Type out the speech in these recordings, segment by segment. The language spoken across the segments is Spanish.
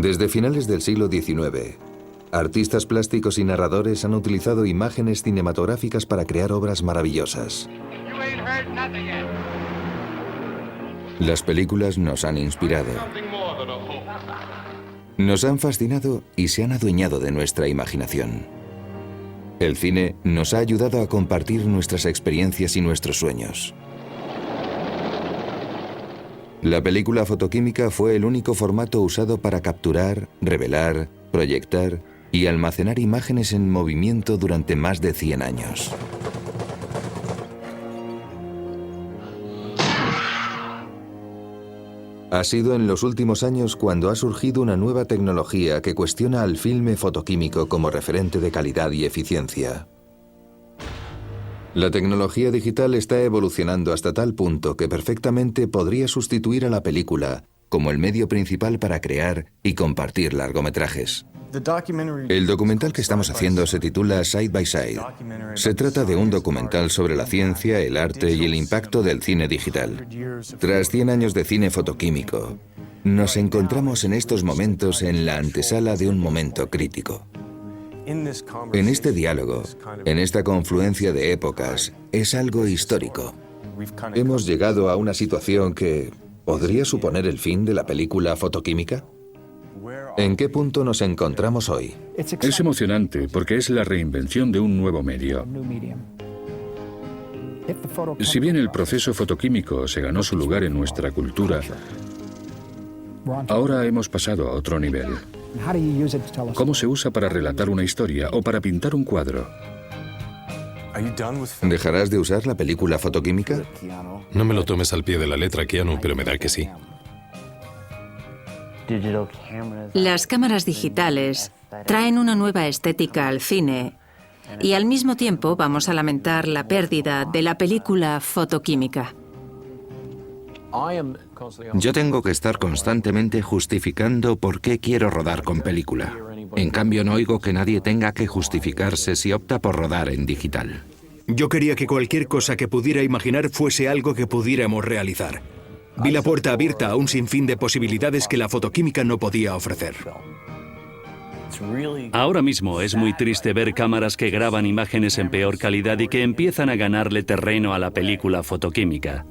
Desde finales del siglo XIX, artistas plásticos y narradores han utilizado imágenes cinematográficas para crear obras maravillosas. Las películas nos han inspirado, nos han fascinado y se han adueñado de nuestra imaginación. El cine nos ha ayudado a compartir nuestras experiencias y nuestros sueños. La película fotoquímica fue el único formato usado para capturar, revelar, proyectar y almacenar imágenes en movimiento durante más de 100 años. Ha sido en los últimos años cuando ha surgido una nueva tecnología que cuestiona al filme fotoquímico como referente de calidad y eficiencia. La tecnología digital está evolucionando hasta tal punto que perfectamente podría sustituir a la película como el medio principal para crear y compartir largometrajes. El documental que estamos haciendo se titula Side by Side. Se trata de un documental sobre la ciencia, el arte y el impacto del cine digital. Tras 100 años de cine fotoquímico, nos encontramos en estos momentos en la antesala de un momento crítico. En este diálogo, en esta confluencia de épocas, es algo histórico. Hemos llegado a una situación que podría suponer el fin de la película fotoquímica. ¿En qué punto nos encontramos hoy? Es emocionante porque es la reinvención de un nuevo medio. Si bien el proceso fotoquímico se ganó su lugar en nuestra cultura, ahora hemos pasado a otro nivel. ¿Cómo se usa para relatar una historia o para pintar un cuadro? ¿Dejarás de usar la película fotoquímica? No me lo tomes al pie de la letra, Keanu, pero me da que sí. Las cámaras digitales traen una nueva estética al cine y al mismo tiempo vamos a lamentar la pérdida de la película fotoquímica. Yo tengo que estar constantemente justificando por qué quiero rodar con película. En cambio, no oigo que nadie tenga que justificarse si opta por rodar en digital. Yo quería que cualquier cosa que pudiera imaginar fuese algo que pudiéramos realizar. Vi la puerta abierta a un sinfín de posibilidades que la fotoquímica no podía ofrecer. Ahora mismo es muy triste ver cámaras que graban imágenes en peor calidad y que empiezan a ganarle terreno a la película fotoquímica.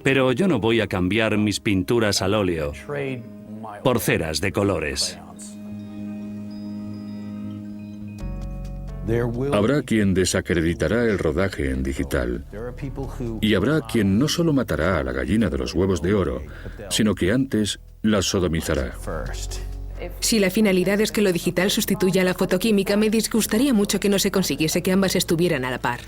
Pero yo no voy a cambiar mis pinturas al óleo por ceras de colores. Habrá quien desacreditará el rodaje en digital y habrá quien no solo matará a la gallina de los huevos de oro, sino que antes la sodomizará. Si la finalidad es que lo digital sustituya a la fotoquímica, me disgustaría mucho que no se consiguiese que ambas estuvieran a la par.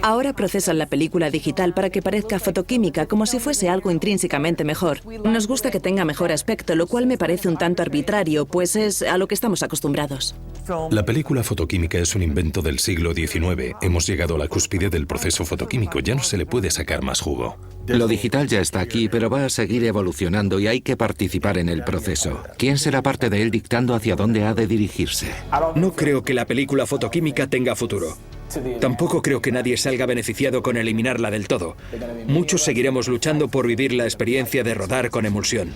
Ahora procesan la película digital para que parezca fotoquímica, como si fuese algo intrínsecamente mejor. Nos gusta que tenga mejor aspecto, lo cual me parece un tanto arbitrario, pues es a lo que estamos acostumbrados. La película fotoquímica es un invento del siglo XIX. Hemos llegado a la cúspide del proceso fotoquímico. Ya no se le puede sacar más jugo. Lo digital ya está aquí, pero va a seguir evolucionando y hay que participar en el proceso. ¿Quién será parte de él dictando hacia dónde ha de dirigirse? No creo que la película fotoquímica tenga futuro. Tampoco creo que nadie salga beneficiado con eliminarla del todo. Muchos seguiremos luchando por vivir la experiencia de rodar con emulsión.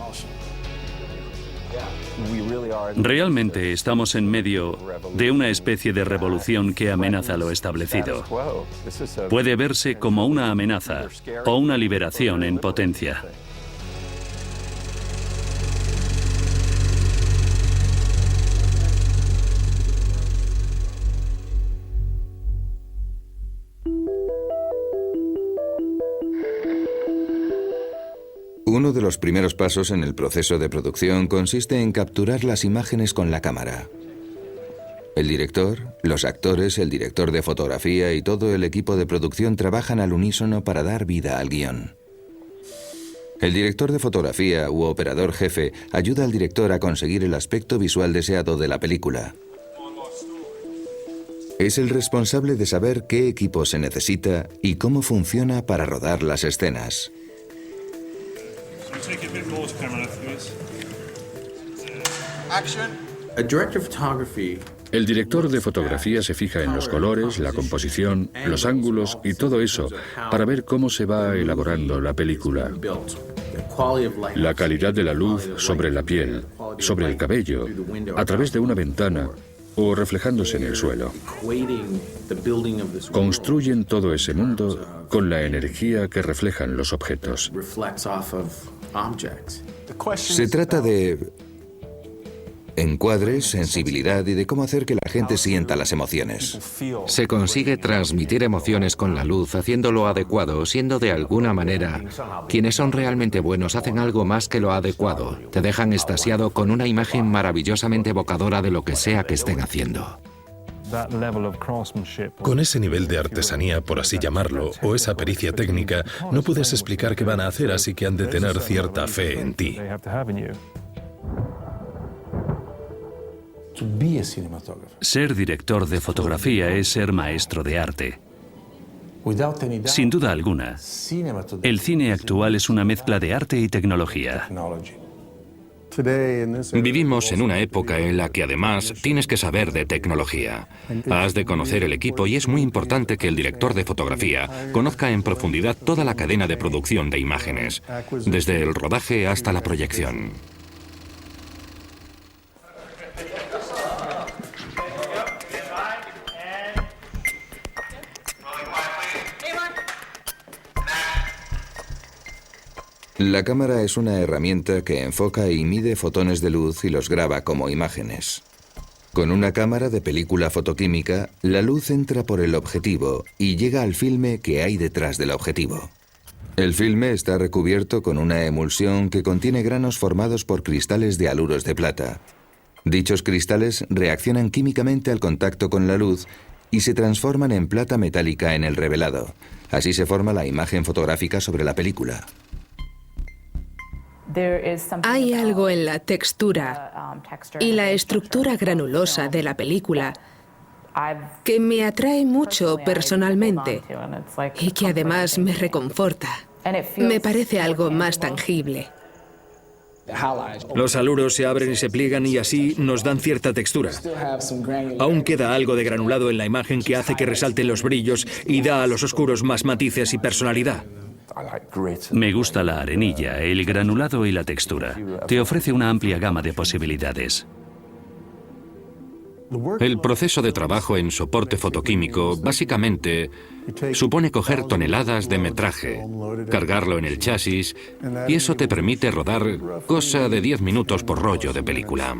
Realmente estamos en medio de una especie de revolución que amenaza lo establecido. Puede verse como una amenaza o una liberación en potencia. Uno de los primeros pasos en el proceso de producción consiste en capturar las imágenes con la cámara. El director, los actores, el director de fotografía y todo el equipo de producción trabajan al unísono para dar vida al guión. El director de fotografía u operador jefe ayuda al director a conseguir el aspecto visual deseado de la película. Es el responsable de saber qué equipo se necesita y cómo funciona para rodar las escenas. El director de fotografía se fija en los colores, la composición, los ángulos y todo eso para ver cómo se va elaborando la película. La calidad de la luz sobre la piel, sobre el cabello, a través de una ventana o reflejándose en el suelo. Construyen todo ese mundo con la energía que reflejan los objetos. Se trata de encuadres, sensibilidad y de cómo hacer que la gente sienta las emociones. Se consigue transmitir emociones con la luz, haciéndolo adecuado, siendo de alguna manera. Quienes son realmente buenos hacen algo más que lo adecuado. Te dejan extasiado con una imagen maravillosamente evocadora de lo que sea que estén haciendo. Con ese nivel de artesanía, por así llamarlo, o esa pericia técnica, no puedes explicar qué van a hacer, así que han de tener cierta fe en ti. Ser director de fotografía es ser maestro de arte. Sin duda alguna, el cine actual es una mezcla de arte y tecnología. Vivimos en una época en la que además tienes que saber de tecnología. Has de conocer el equipo y es muy importante que el director de fotografía conozca en profundidad toda la cadena de producción de imágenes, desde el rodaje hasta la proyección. La cámara es una herramienta que enfoca y mide fotones de luz y los graba como imágenes. Con una cámara de película fotoquímica, la luz entra por el objetivo y llega al filme que hay detrás del objetivo. El filme está recubierto con una emulsión que contiene granos formados por cristales de haluros de plata. Dichos cristales reaccionan químicamente al contacto con la luz y se transforman en plata metálica en el revelado. Así se forma la imagen fotográfica sobre la película. Hay algo en la textura y la estructura granulosa de la película que me atrae mucho personalmente y que además me reconforta. Me parece algo más tangible. Los haluros se abren y se pliegan y así nos dan cierta textura. Aún queda algo de granulado en la imagen que hace que resalten los brillos y da a los oscuros más matices y personalidad. Me gusta la arenilla, el granulado y la textura. Te ofrece una amplia gama de posibilidades. El proceso de trabajo en soporte fotoquímico básicamente supone coger toneladas de metraje, cargarlo en el chasis y eso te permite rodar cosa de 10 minutos por rollo de película.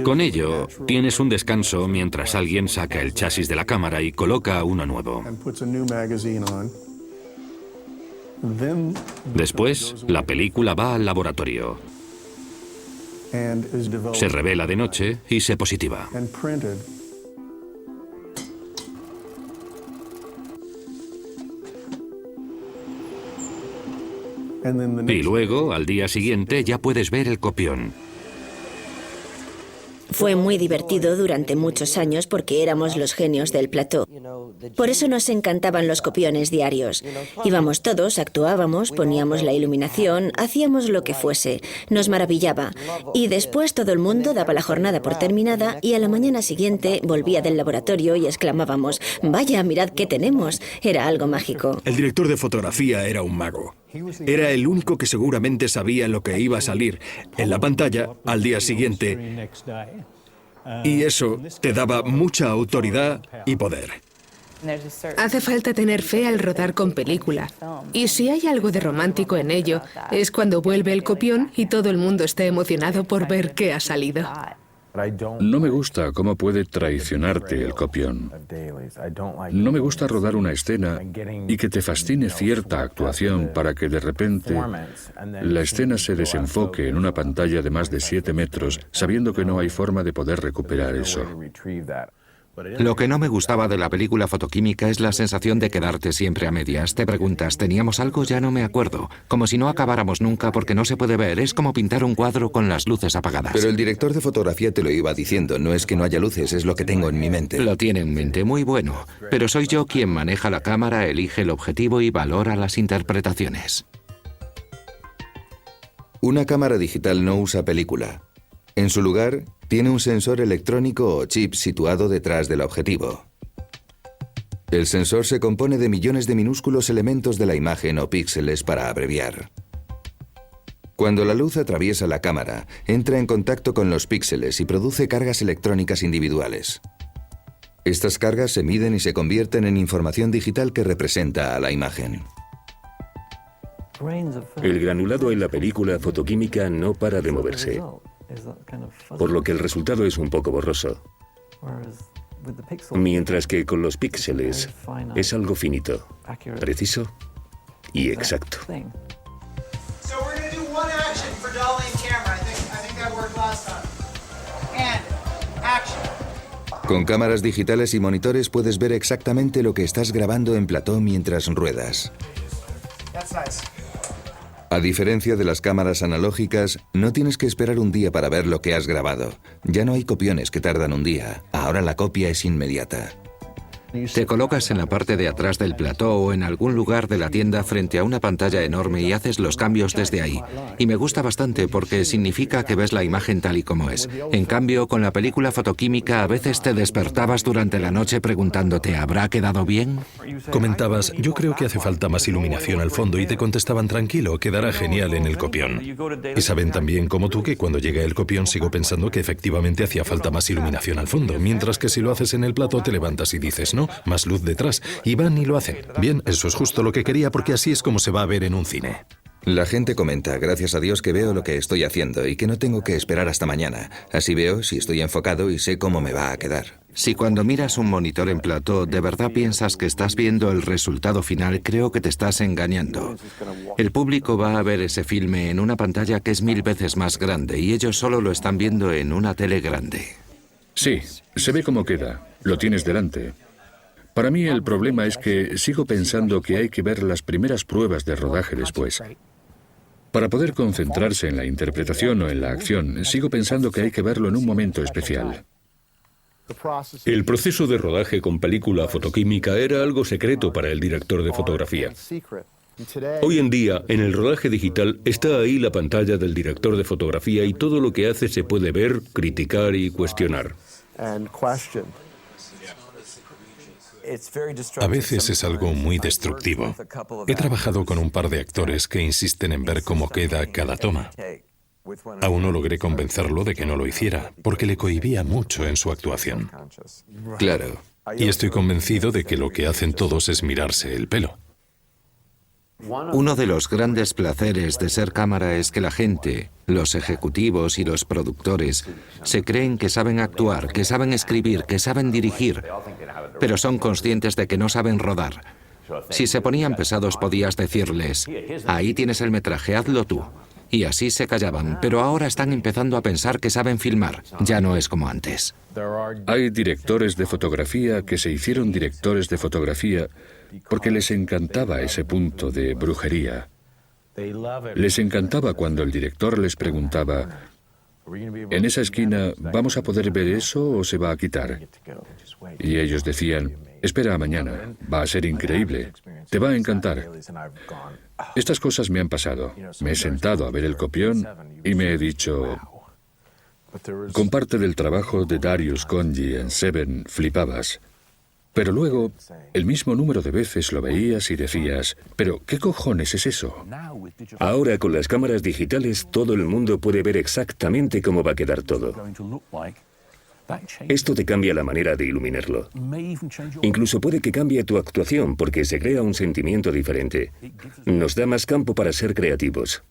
Con ello, tienes un descanso mientras alguien saca el chasis de la cámara y coloca uno nuevo. Después, la película va al laboratorio. Se revela de noche y se positiva. Y luego, al día siguiente, ya puedes ver el copión. Fue muy divertido durante muchos años porque éramos los genios del plató. Por eso nos encantaban los copiones diarios. Íbamos todos, actuábamos, poníamos la iluminación, hacíamos lo que fuese. Nos maravillaba. Y después todo el mundo daba la jornada por terminada y a la mañana siguiente volvía del laboratorio y exclamábamos: «Vaya, mirad qué tenemos». Era algo mágico. El director de fotografía era un mago. Era el único que seguramente sabía lo que iba a salir en la pantalla al día siguiente. Y eso te daba mucha autoridad y poder. Hace falta tener fe al rodar con película. Y si hay algo de romántico en ello, es cuando vuelve el copión y todo el mundo está emocionado por ver qué ha salido. No me gusta cómo puede traicionarte el copión. No me gusta rodar una escena y que te fascine cierta actuación para que de repente la escena se desenfoque en una pantalla de más de 7 metros, sabiendo que no hay forma de poder recuperar eso. Lo que no me gustaba de la película fotoquímica es la sensación de quedarte siempre a medias. Te preguntas, ¿teníamos algo? Ya no me acuerdo. Como si no acabáramos nunca porque no se puede ver. Es como pintar un cuadro con las luces apagadas. Pero el director de fotografía te lo iba diciendo. No es que no haya luces, es lo que tengo en mi mente. Lo tiene en mente, muy bueno. Pero soy yo quien maneja la cámara, elige el objetivo y valora las interpretaciones. Una cámara digital no usa película. En su lugar, tiene un sensor electrónico o chip situado detrás del objetivo. El sensor se compone de millones de minúsculos elementos de la imagen o píxeles para abreviar. Cuando la luz atraviesa la cámara, entra en contacto con los píxeles y produce cargas electrónicas individuales. Estas cargas se miden y se convierten en información digital que representa a la imagen. El granulado en la película fotoquímica no para de moverse, por lo que el resultado es un poco borroso. Mientras que con los píxeles es algo finito, preciso y exacto. Con cámaras digitales y monitores puedes ver exactamente lo que estás grabando en plató mientras ruedas. A diferencia de las cámaras analógicas, no tienes que esperar un día para ver lo que has grabado. Ya no hay copiones que tardan un día. Ahora la copia es inmediata. Te colocas en la parte de atrás del plató o en algún lugar de la tienda frente a una pantalla enorme y haces los cambios desde ahí. Y me gusta bastante porque significa que ves la imagen tal y como es. En cambio, con la película fotoquímica a veces te despertabas durante la noche preguntándote ¿habrá quedado bien? Comentabas, yo creo que hace falta más iluminación al fondo y te contestaban tranquilo, quedará genial en el copión. Y saben también como tú que cuando llega el copión sigo pensando que efectivamente hacía falta más iluminación al fondo, mientras que si lo haces en el plató te levantas y dices no, más luz detrás, y van y lo hacen. Bien, eso es justo lo que quería porque así es como se va a ver en un cine. La gente comenta, gracias a Dios que veo lo que estoy haciendo y que no tengo que esperar hasta mañana. Así veo si estoy enfocado y sé cómo me va a quedar. Si cuando miras un monitor en plató de verdad piensas que estás viendo el resultado final, creo que te estás engañando. El público va a ver ese filme en una pantalla que es 1000 veces más grande y ellos solo lo están viendo en una tele grande. Sí, se ve cómo queda. Lo tienes delante. Para mí el problema es que sigo pensando que hay que ver las primeras pruebas de rodaje después. Para poder concentrarse en la interpretación o en la acción, sigo pensando que hay que verlo en un momento especial. El proceso de rodaje con película fotoquímica era algo secreto para el director de fotografía. Hoy en día, en el rodaje digital, está ahí la pantalla del director de fotografía y todo lo que hace se puede ver, criticar y cuestionar. A veces es algo muy destructivo. He trabajado con un par de actores que insisten en ver cómo queda cada toma. Aún no logré convencerlo de que no lo hiciera, porque le cohibía mucho en su actuación. Claro. Y estoy convencido de que lo que hacen todos es mirarse el pelo. Uno de los grandes placeres de ser cámara es que la gente, los ejecutivos y los productores, se creen que saben actuar, que saben escribir, que saben dirigir, pero son conscientes de que no saben rodar. Si se ponían pesados podías decirles, ahí tienes el metraje, hazlo tú. Y así se callaban, pero ahora están empezando a pensar que saben filmar. Ya no es como antes. Hay directores de fotografía que se hicieron directores de fotografía porque les encantaba ese punto de brujería. Les encantaba cuando el director les preguntaba, en esa esquina, ¿vamos a poder ver eso o se va a quitar? Y ellos decían, espera a mañana, va a ser increíble, te va a encantar. Estas cosas me han pasado. Me he sentado a ver el copión y me he dicho, con parte del trabajo de Darius Khondji en Seven flipabas. Pero luego, el mismo número de veces lo veías y decías, ¿pero qué cojones es eso? Ahora con las cámaras digitales todo el mundo puede ver exactamente cómo va a quedar todo. Esto te cambia la manera de iluminarlo. Incluso puede que cambie tu actuación porque se crea un sentimiento diferente. Nos da más campo para ser creativos.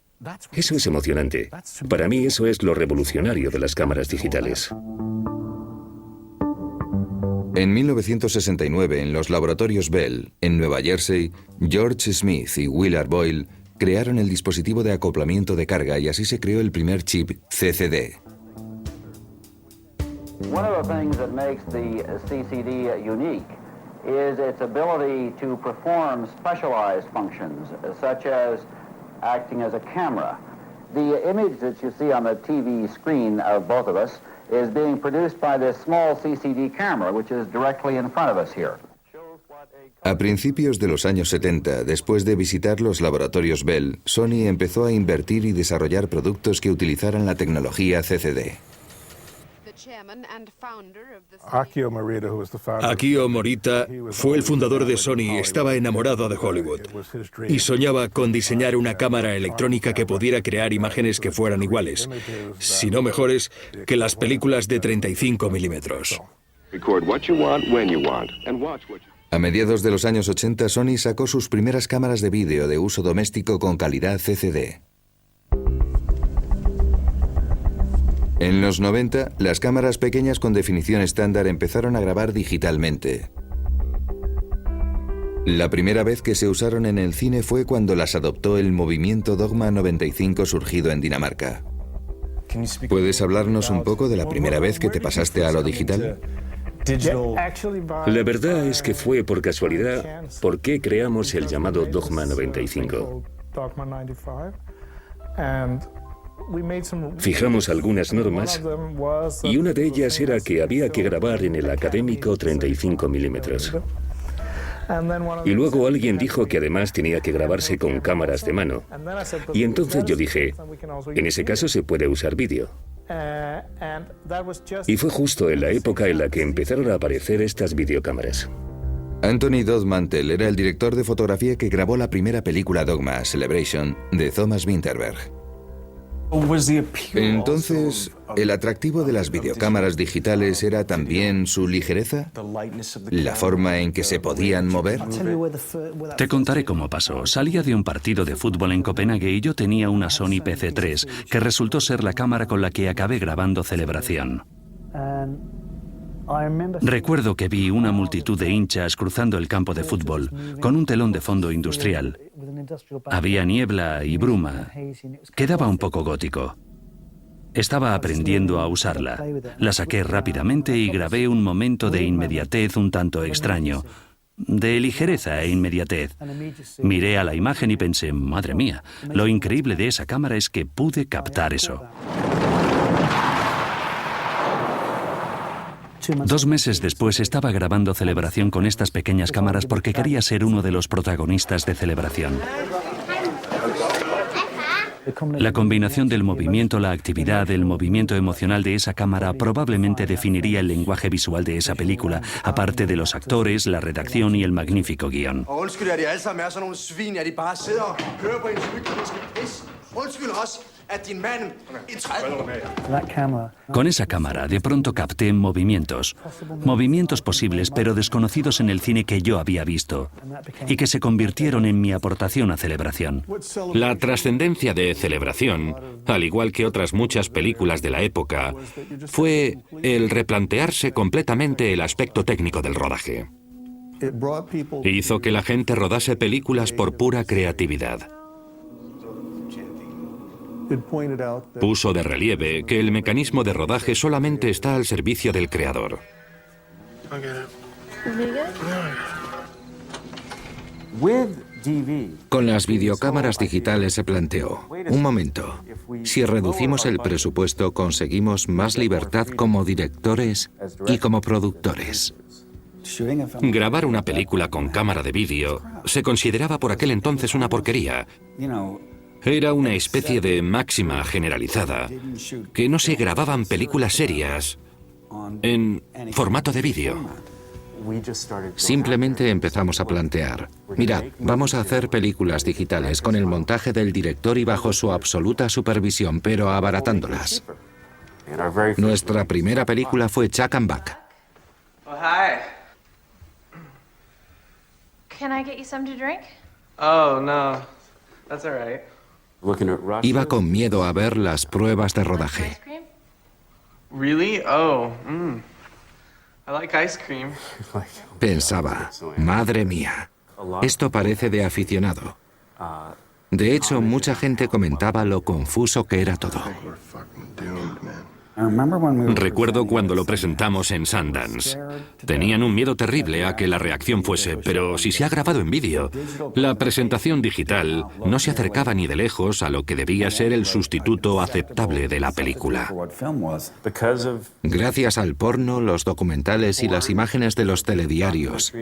Eso es emocionante. Para mí eso es lo revolucionario de las cámaras digitales. En 1969, en los laboratorios Bell, en Nueva Jersey, George Smith y Willard Boyle crearon el dispositivo de acoplamiento de carga y así se creó el primer chip CCD. One of the things that makes the CCD unique is its ability to perform specialized functions, such as acting as a camera. The image that you see on the TV screen of both of us is being produced by this small CCD camera, which is directly in front of us here. A principios de los años 70, después de visitar los laboratorios Bell, Sony empezó a invertir y desarrollar productos que utilizaran la tecnología CCD. Akio Morita fue el fundador de Sony, estaba enamorado de Hollywood y soñaba con diseñar una cámara electrónica que pudiera crear imágenes que fueran iguales, si no mejores, que las películas de 35 milímetros. A mediados de los años 80, Sony sacó sus primeras cámaras de vídeo de uso doméstico con calidad CCD. En los 90, las cámaras pequeñas con definición estándar empezaron a grabar digitalmente. La primera vez que se usaron en el cine fue cuando las adoptó el movimiento Dogma 95 surgido en Dinamarca. ¿Puedes hablarnos un poco de la primera vez que te pasaste a lo digital? La verdad es que fue por casualidad porque creamos el llamado Dogma 95. Fijamos algunas normas y una de ellas era que había que grabar en el académico 35 milímetros. Y luego alguien dijo que además tenía que grabarse con cámaras de mano. Y entonces yo dije, en ese caso se puede usar vídeo. Y fue justo en la época en la que empezaron a aparecer estas videocámaras. Anthony Dodd Mantel era el director de fotografía que grabó la primera película Dogma, Celebration, de Thomas Vinterberg. Entonces, ¿el atractivo de las videocámaras digitales era también su ligereza? ¿La forma en que se podían mover? Te contaré cómo pasó. Salía de un partido de fútbol en Copenhague y yo tenía una Sony PC3, que resultó ser la cámara con la que acabé grabando Celebración. Recuerdo que vi una multitud de hinchas cruzando el campo de fútbol, con un telón de fondo industrial. Había niebla y bruma. Quedaba un poco gótico. Estaba aprendiendo a usarla. La saqué rápidamente y grabé un momento de inmediatez un tanto extraño. De ligereza e inmediatez. Miré a la imagen y pensé, madre mía, lo increíble de esa cámara es que pude captar eso. 2 meses después estaba grabando Celebración con estas pequeñas cámaras porque quería ser uno de los protagonistas de Celebración. La combinación del movimiento, la actividad, el movimiento emocional de esa cámara probablemente definiría el lenguaje visual de esa película, aparte de los actores, la redacción y el magnífico guión. Con esa cámara de pronto capté movimientos posibles pero desconocidos en el cine que yo había visto y que se convirtieron en mi aportación a Celebración. La trascendencia de Celebración, al igual que otras muchas películas de la época, fue el replantearse completamente el aspecto técnico del rodaje. Hizo que la gente rodase películas por pura creatividad. Puso de relieve que el mecanismo de rodaje solamente está al servicio del creador. Con las videocámaras digitales se planteó, un momento, si reducimos el presupuesto conseguimos más libertad como directores y como productores. Grabar una película con cámara de vídeo se consideraba por aquel entonces una porquería. Era una especie de máxima generalizada, que no se grababan películas serias en formato de vídeo. Simplemente empezamos a plantear, mirad, vamos a hacer películas digitales con el montaje del director y bajo su absoluta supervisión, pero abaratándolas. Nuestra primera película fue Chuck and Buck. Oh, hi. Can I get you some to drink? Oh, no. That's all right. Iba con miedo a ver las pruebas de rodaje. Really? Oh, I like ice cream. Pensaba, madre mía, esto parece de aficionado. De hecho, mucha gente comentaba lo confuso que era todo. Recuerdo cuando lo presentamos en Sundance. Tenían un miedo terrible a que la reacción fuese, pero si se ha grabado en vídeo, la presentación digital no se acercaba ni de lejos a lo que debía ser el sustituto aceptable de la película. Gracias al porno, los documentales y las imágenes de los telediarios,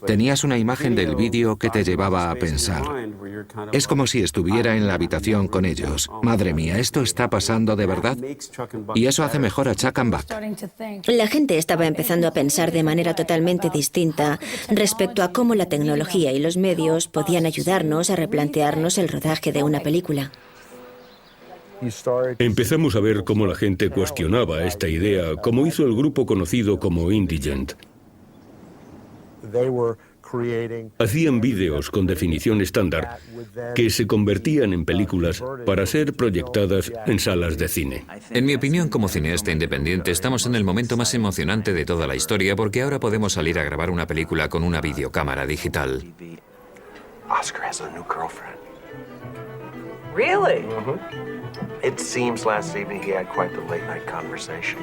tenías una imagen del vídeo que te llevaba a pensar. Es como si estuviera en la habitación con ellos. Madre mía, ¿esto está pasando de verdad? Y eso hace mejor a Chuck and Buck. La gente estaba empezando a pensar de manera totalmente distinta respecto a cómo la tecnología y los medios podían ayudarnos a replantearnos el rodaje de una película. Empezamos a ver cómo la gente cuestionaba esta idea, como hizo el grupo conocido como Indigent. Hacían vídeos con definición estándar que se convertían en películas para ser proyectadas en salas de cine. En mi opinión, como cineasta independiente, estamos en el momento más emocionante de toda la historia porque ahora podemos salir a grabar una película con una videocámara digital. Oscar has a new girlfriend. Really? It seems last evening he had quite the late night conversation.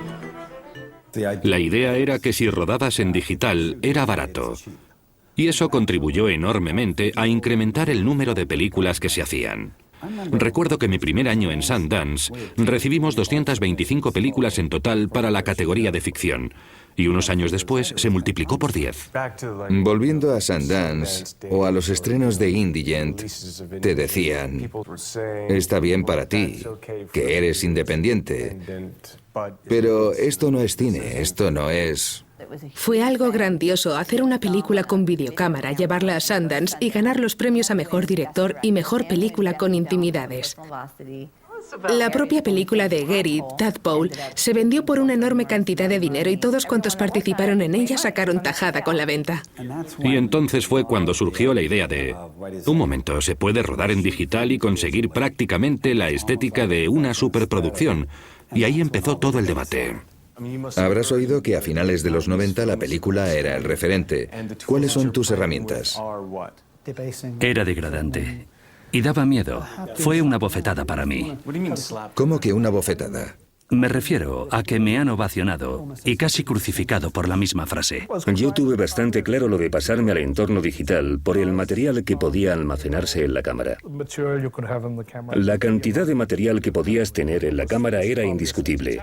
La idea era que si rodabas en digital era barato. Y eso contribuyó enormemente a incrementar el número de películas que se hacían. Recuerdo que mi primer año en Sundance recibimos 225 películas en total para la categoría de ficción. Y unos años después se multiplicó por 10. Volviendo a Sundance o a los estrenos de Indigent, te decían, está bien para ti, que eres independiente, pero esto no es cine, esto no es... Fue algo grandioso hacer una película con videocámara, llevarla a Sundance y ganar los premios a Mejor Director y Mejor Película con Intimidades. La propia película de Gary, Tadpole, se vendió por una enorme cantidad de dinero y todos cuantos participaron en ella sacaron tajada con la venta. Y entonces fue cuando surgió la idea de, un momento, se puede rodar en digital y conseguir prácticamente la estética de una superproducción. Y ahí empezó todo el debate. Habrás oído que a finales de los 90 la película era el referente. ¿Cuáles son tus herramientas? Era degradante. Y daba miedo. Fue una bofetada para mí. ¿Cómo que una bofetada? Me refiero a que me han ovacionado y casi crucificado por la misma frase. Yo tuve bastante claro lo de pasarme al entorno digital por el material que podía almacenarse en la cámara. La cantidad de material que podías tener en la cámara era indiscutible.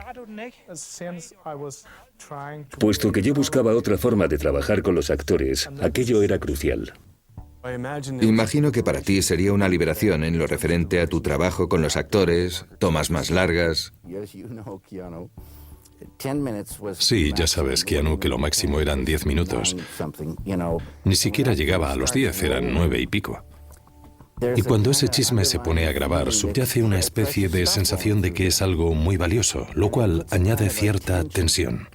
Puesto que yo buscaba otra forma de trabajar con los actores, aquello era crucial. Imagino que para ti sería una liberación en lo referente a tu trabajo con los actores, tomas más largas. Sí, ya sabes, Keanu, que lo máximo eran 10 minutos. Ni siquiera llegaba a los 10, eran 9 y pico. Y cuando ese chisme se pone a grabar, subyace una especie de sensación de que es algo muy valioso, lo cual añade cierta tensión.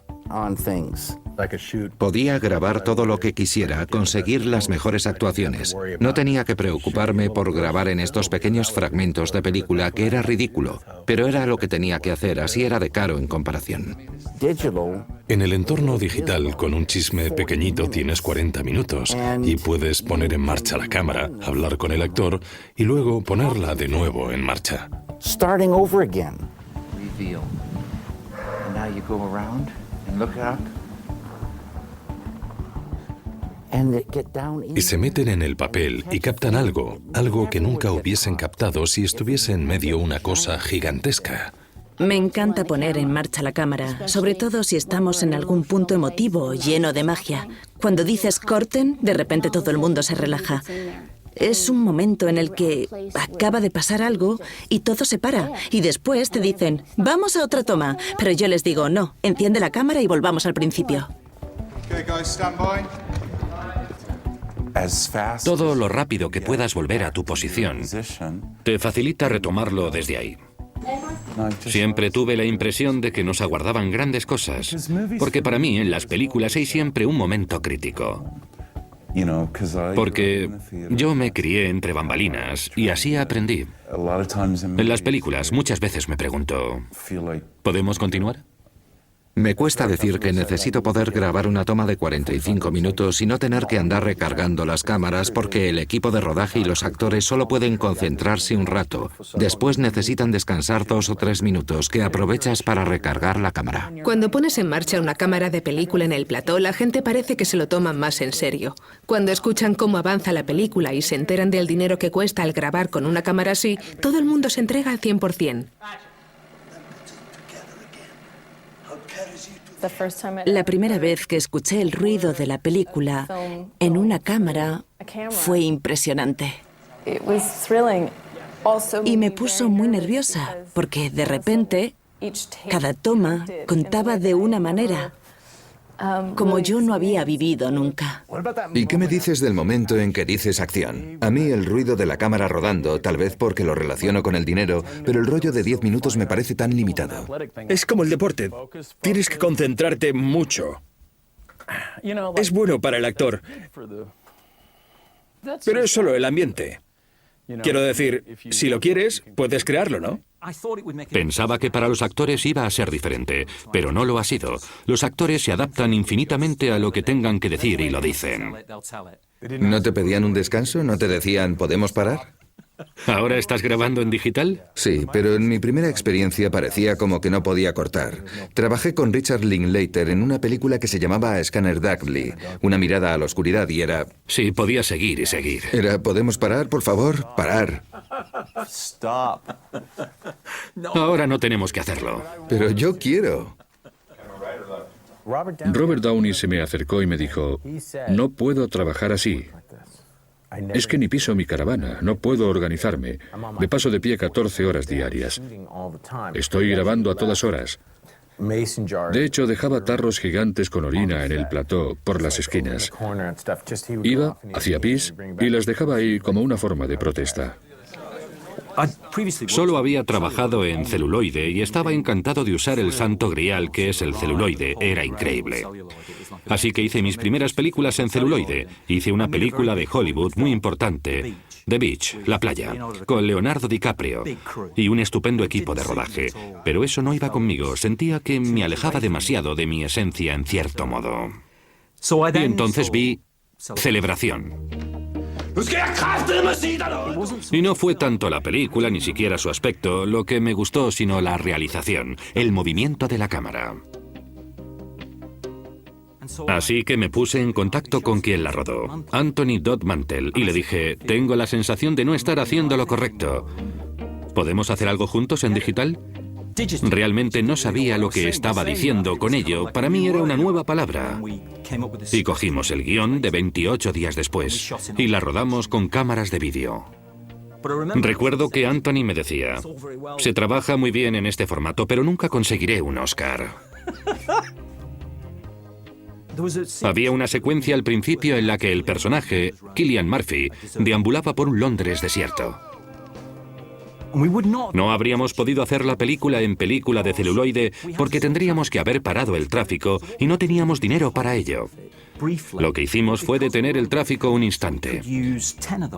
Podía grabar todo lo que quisiera, conseguir las mejores actuaciones. No tenía que preocuparme por grabar en estos pequeños fragmentos de película, que era ridículo, pero era lo que tenía que hacer, así era de caro en comparación. En el entorno digital, con un chisme pequeñito tienes 40 minutos y puedes poner en marcha la cámara, hablar con el actor y luego ponerla de nuevo en marcha. Starting over again. Reveal. And now you go around and look out. Y se meten en el papel y captan algo que nunca hubiesen captado si estuviese en medio una cosa gigantesca. Me encanta poner en marcha la cámara, sobre todo si estamos en algún punto emotivo, lleno de magia. Cuando dices corten, de repente todo el mundo se relaja. Es un momento en el que acaba de pasar algo y todo se para. Y después te dicen, vamos a otra toma. Pero yo les digo, no, enciende la cámara y volvamos al principio. Todo lo rápido que puedas volver a tu posición te facilita retomarlo desde ahí. Siempre tuve la impresión de que nos aguardaban grandes cosas, porque para mí en las películas hay siempre un momento crítico. Porque yo me crié entre bambalinas y así aprendí. En las películas muchas veces me pregunto, ¿podemos continuar? Me cuesta decir que necesito poder grabar una toma de 45 minutos y no tener que andar recargando las cámaras porque el equipo de rodaje y los actores solo pueden concentrarse un rato. Después necesitan descansar 2 o 3 minutos que aprovechas para recargar la cámara. Cuando pones en marcha una cámara de película en el plató, la gente parece que se lo toman más en serio. Cuando escuchan cómo avanza la película y se enteran del dinero que cuesta al grabar con una cámara así, todo el mundo se entrega al 100%. La primera vez que escuché el ruido de la película en una cámara fue impresionante. Y me puso muy nerviosa, porque de repente Cada toma contaba de una manera, como yo no había vivido nunca. ¿Y qué me dices del momento en que dices acción? A mí el ruido de la cámara rodando, tal vez porque lo relaciono con el dinero, pero el rollo de 10 minutos me parece tan limitado. Es como el deporte. Tienes que concentrarte mucho. Es bueno para el actor, pero es solo el ambiente. Quiero decir, si lo quieres, puedes crearlo, ¿no? Pensaba que para los actores iba a ser diferente, pero no lo ha sido. Los actores se adaptan infinitamente a lo que tengan que decir y lo dicen. ¿No te pedían un descanso? ¿No te decían, ¿podemos parar? ¿Ahora estás grabando en digital? Sí, pero en mi primera experiencia parecía como que no podía cortar. Trabajé con Richard Linklater en una película que se llamaba Scanner Darkly, una mirada a la oscuridad, y era... Sí, podía seguir y seguir. Era, ¿podemos parar, por favor? Parar. Stop. Ahora no tenemos que hacerlo. Pero yo quiero. Robert Downey se me acercó y me dijo, no puedo trabajar así. Es que ni piso mi caravana, no puedo organizarme. Me paso de pie 14 horas diarias. Estoy grabando a todas horas. De hecho, dejaba tarros gigantes con orina en el plató por las esquinas. Iba, hacía pis y las dejaba ahí como una forma de protesta. Solo había trabajado en celuloide y estaba encantado de usar el santo grial que es el celuloide. Era increíble. Así que hice mis primeras películas en celuloide. Hice una película de Hollywood muy importante, The Beach, La Playa, con Leonardo DiCaprio y un estupendo equipo de rodaje. Pero eso no iba conmigo. Sentía que me alejaba demasiado de mi esencia en cierto modo. Y entonces vi Celebración. Y no fue tanto la película, ni siquiera su aspecto, lo que me gustó, sino la realización, el movimiento de la cámara. Así que me puse en contacto con quien la rodó, Anthony Dodd Mantel, y le dije, tengo la sensación de no estar haciendo lo correcto. ¿Podemos hacer algo juntos en digital? Realmente no sabía lo que estaba diciendo con ello. Para mí era una nueva palabra. Y cogimos el guión de 28 días después y la rodamos con cámaras de vídeo. Recuerdo que Anthony me decía, se trabaja muy bien en este formato, pero nunca conseguiré un Oscar. Había una secuencia al principio en la que el personaje, Cillian Murphy, deambulaba por un Londres desierto. No habríamos podido hacer la película en película de celuloide porque tendríamos que haber parado el tráfico y no teníamos dinero para ello. Lo que hicimos fue detener el tráfico un instante.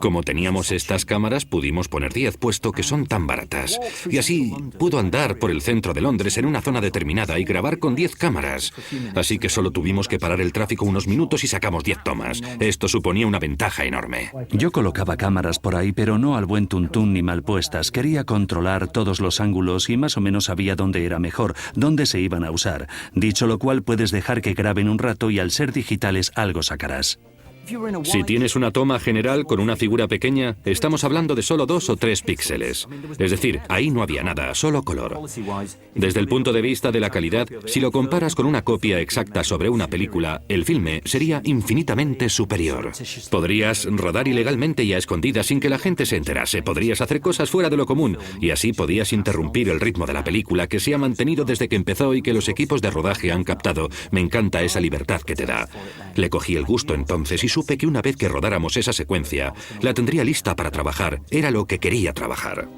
Como teníamos estas cámaras, pudimos poner 10, puesto que son tan baratas. Y así pudo andar por el centro de Londres en una zona determinada y grabar con 10 cámaras. Así que solo tuvimos que parar el tráfico unos minutos y sacamos 10 tomas. Esto suponía una ventaja enorme. Yo colocaba cámaras por ahí, pero no al buen tuntún ni mal puestas. Quería controlar todos los ángulos y más o menos sabía dónde era mejor, dónde se iban a usar. Dicho lo cual, puedes dejar que graben un rato y al ser digitales algo sacarás. Si tienes una toma general con una figura pequeña, estamos hablando de solo 2 o 3 píxeles. Es decir, ahí no había nada, solo color. Desde el punto de vista de la calidad, si lo comparas con una copia exacta sobre una película, el filme sería infinitamente superior. Podrías rodar ilegalmente y a escondidas sin que la gente se enterase. Podrías hacer cosas fuera de lo común y así podías interrumpir el ritmo de la película que se ha mantenido desde que empezó y que los equipos de rodaje han captado. Me encanta esa libertad que te da. Le cogí el gusto entonces y supe que una vez que rodáramos esa secuencia, la tendría lista para trabajar. Era lo que quería trabajar.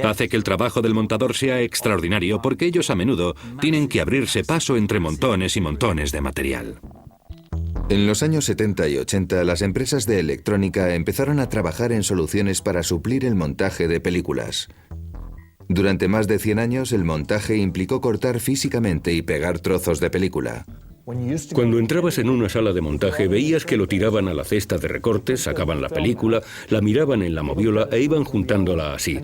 Hace que el trabajo del montador sea extraordinario porque ellos a menudo tienen que abrirse paso entre montones y montones de material. En los años 70 y 80, las empresas de electrónica empezaron a trabajar en soluciones para suplir el montaje de películas. Durante más de 100 años, el montaje implicó cortar físicamente y pegar trozos de película. Cuando entrabas en una sala de montaje veías que lo tiraban a la cesta de recortes, sacaban la película, la miraban en la moviola e iban juntándola así.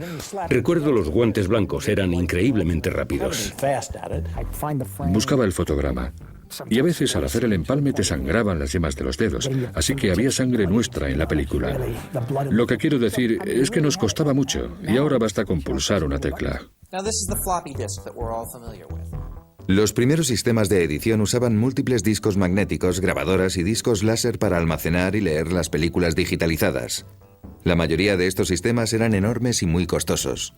Recuerdo los guantes blancos, eran increíblemente rápidos. Buscaba el fotograma. Y a veces al hacer el empalme te sangraban las yemas de los dedos, así que había sangre nuestra en la película. Lo que quiero decir es que nos costaba mucho y ahora basta con pulsar una tecla. Los primeros sistemas de edición usaban múltiples discos magnéticos, grabadoras y discos láser para almacenar y leer las películas digitalizadas. La mayoría de estos sistemas eran enormes y muy costosos.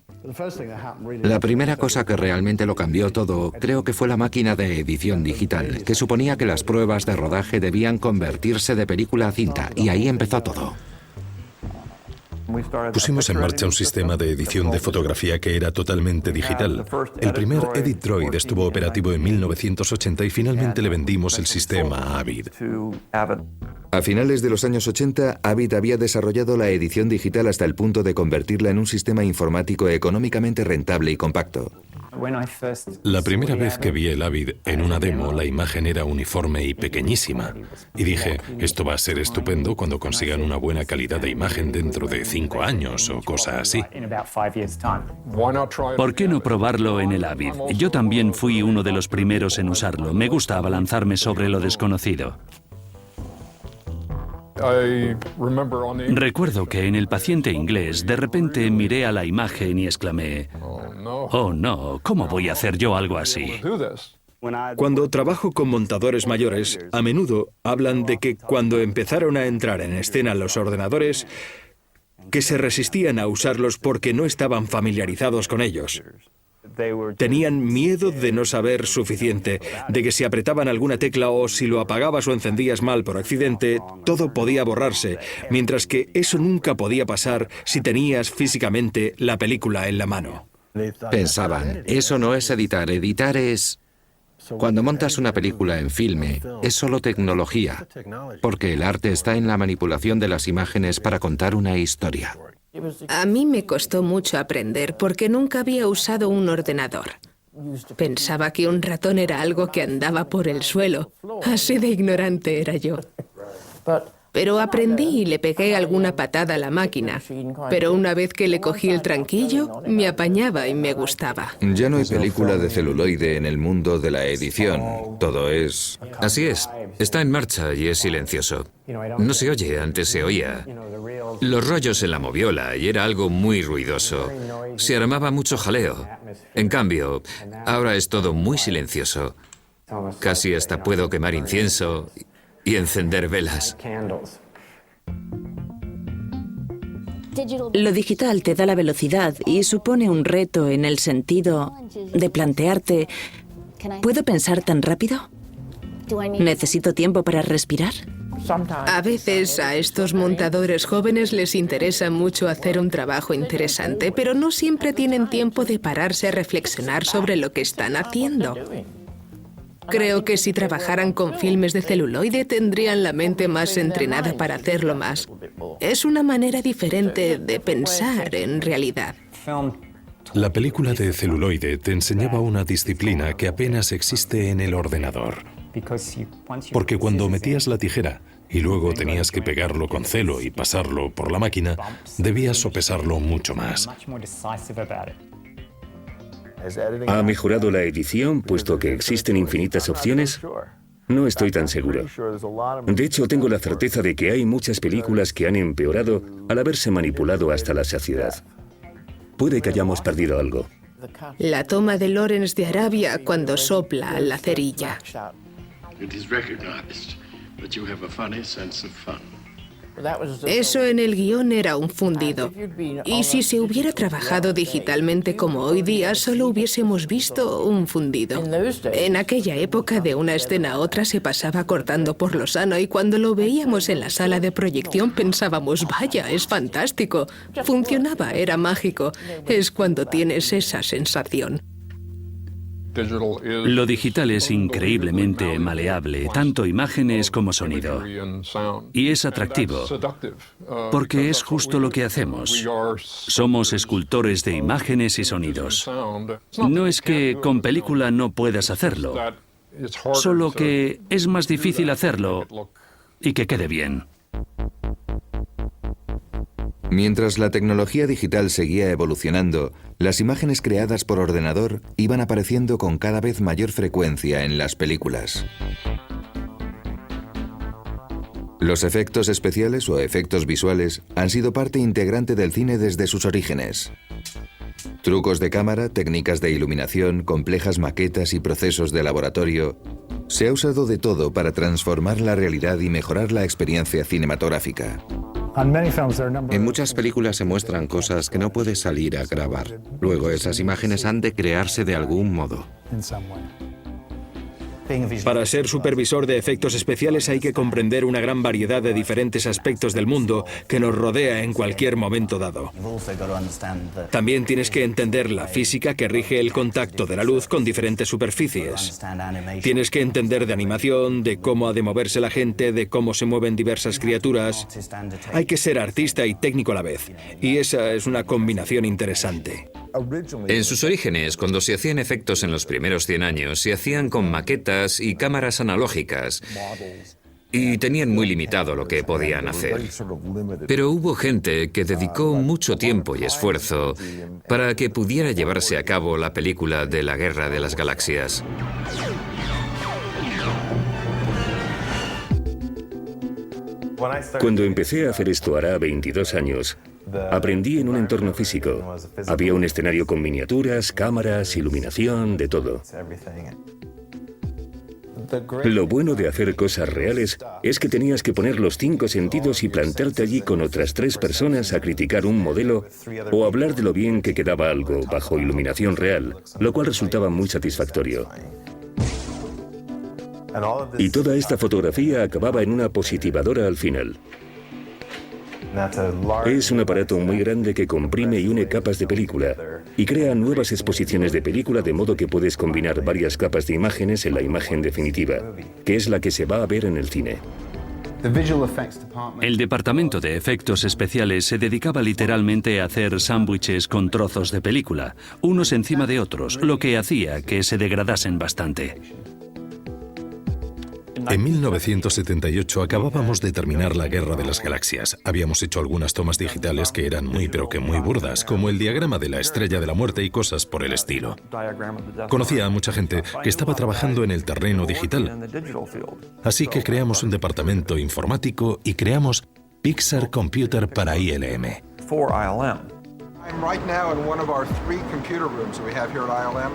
La primera cosa que realmente lo cambió todo creo que fue la máquina de edición digital, que suponía que las pruebas de rodaje debían convertirse de película a cinta, y ahí empezó todo. Pusimos en marcha un sistema de edición de fotografía que era totalmente digital. El primer Edit Droid estuvo operativo en 1980 y finalmente le vendimos el sistema a Avid. A finales de los años 80, Avid había desarrollado la edición digital hasta el punto de convertirla en un sistema informático económicamente rentable y compacto. La primera vez que vi el Avid en una demo, la imagen era uniforme y pequeñísima. Y dije, esto va a ser estupendo cuando consigan una buena calidad de imagen dentro de 5 años o cosa así. ¿Por qué no probarlo en el Avid? Yo también fui uno de los primeros en usarlo. Me gusta abalanzarme sobre lo desconocido. Recuerdo que en El paciente inglés de repente miré a la imagen y exclamé, oh no, ¿cómo voy a hacer yo algo así? Cuando trabajo con montadores mayores, a menudo hablan de que cuando empezaron a entrar en escena los ordenadores, que se resistían a usarlos porque no estaban familiarizados con ellos. Tenían miedo de no saber suficiente, de que si apretaban alguna tecla o si lo apagabas o encendías mal por accidente, todo podía borrarse, mientras que eso nunca podía pasar si tenías físicamente la película en la mano. Pensaban, eso no es editar, editar es... Cuando montas una película en filme, es solo tecnología, porque el arte está en la manipulación de las imágenes para contar una historia. A mí me costó mucho aprender porque nunca había usado un ordenador. Pensaba que un ratón era algo que andaba por el suelo. Así de ignorante era yo. Pero aprendí y le pegué alguna patada a la máquina. Pero una vez que le cogí el tranquillo, me apañaba y me gustaba. Ya no hay película de celuloide en el mundo de la edición. Todo es... Así es. Está en marcha y es silencioso. No se oye, antes se oía. Los rollos en la moviola y era algo muy ruidoso. Se armaba mucho jaleo. En cambio, ahora es todo muy silencioso. Casi hasta puedo quemar incienso y encender velas. Lo digital te da la velocidad y supone un reto en el sentido de plantearte, ¿puedo pensar tan rápido? ¿Necesito tiempo para respirar? A veces a estos montadores jóvenes les interesa mucho hacer un trabajo interesante, pero no siempre tienen tiempo de pararse a reflexionar sobre lo que están haciendo. Creo que si trabajaran con filmes de celuloide tendrían la mente más entrenada para hacerlo más. Es una manera diferente de pensar en realidad. La película de celuloide te enseñaba una disciplina que apenas existe en el ordenador. Porque cuando metías la tijera y luego tenías que pegarlo con celo y pasarlo por la máquina, debías sopesarlo mucho más. ¿Ha mejorado la edición, puesto que existen infinitas opciones? No estoy tan seguro. De hecho, tengo la certeza de que hay muchas películas que han empeorado al haberse manipulado hasta la saciedad. Puede que hayamos perdido algo. La toma de Lawrence de Arabia cuando sopla la cerilla. Eso en el guión era un fundido. Y si se hubiera trabajado digitalmente como hoy día, solo hubiésemos visto un fundido. En aquella época, de una escena a otra se pasaba cortando por lo sano y cuando lo veíamos en la sala de proyección pensábamos, vaya, es fantástico. Funcionaba, era mágico. Es cuando tienes esa sensación. Lo digital es increíblemente maleable, tanto imágenes como sonido. Y es atractivo, porque es justo lo que hacemos. Somos escultores de imágenes y sonidos. No es que con película no puedas hacerlo, solo que es más difícil hacerlo y que quede bien. Mientras la tecnología digital seguía evolucionando, las imágenes creadas por ordenador iban apareciendo con cada vez mayor frecuencia en las películas. Los efectos especiales o efectos visuales han sido parte integrante del cine desde sus orígenes. Trucos de cámara, técnicas de iluminación, complejas maquetas y procesos de laboratorio. Se ha usado de todo para transformar la realidad y mejorar la experiencia cinematográfica. En muchas películas se muestran cosas que no puedes salir a grabar. Luego esas imágenes han de crearse de algún modo. Para ser supervisor de efectos especiales hay que comprender una gran variedad de diferentes aspectos del mundo que nos rodea en cualquier momento dado. También tienes que entender la física que rige el contacto de la luz con diferentes superficies. Tienes que entender de animación, de cómo ha de moverse la gente, de cómo se mueven diversas criaturas. Hay que ser artista y técnico a la vez, y esa es una combinación interesante. En sus orígenes, cuando se hacían efectos en los primeros 100 años, se hacían con maquetas y cámaras analógicas. Y tenían muy limitado lo que podían hacer. Pero hubo gente que dedicó mucho tiempo y esfuerzo para que pudiera llevarse a cabo la película de la Guerra de las Galaxias. Cuando empecé a hacer esto hará 22 años, aprendí en un entorno físico. Había un escenario con miniaturas, cámaras, iluminación, de todo. Lo bueno de hacer cosas reales es que tenías que poner los 5 sentidos y plantarte allí con otras 3 personas a criticar un modelo o hablar de lo bien que quedaba algo bajo iluminación real, lo cual resultaba muy satisfactorio. Y toda esta fotografía acababa en una positivadora al final. Es un aparato muy grande que comprime y une capas de película y crea nuevas exposiciones de película, de modo que puedes combinar varias capas de imágenes en la imagen definitiva, que es la que se va a ver en el cine. El departamento de efectos especiales se dedicaba literalmente a hacer sándwiches con trozos de película, unos encima de otros, lo que hacía que se degradasen bastante. En 1978 acabábamos de terminar la Guerra de las Galaxias. Habíamos hecho algunas tomas digitales que eran muy burdas, como el diagrama de la Estrella de la Muerte y cosas por el estilo. Conocía a mucha gente que estaba trabajando en el terreno digital. Así que creamos un departamento informático y creamos Pixar Computer para ILM. I'm right now in one of our 3 computer rooms that we have here at ILM.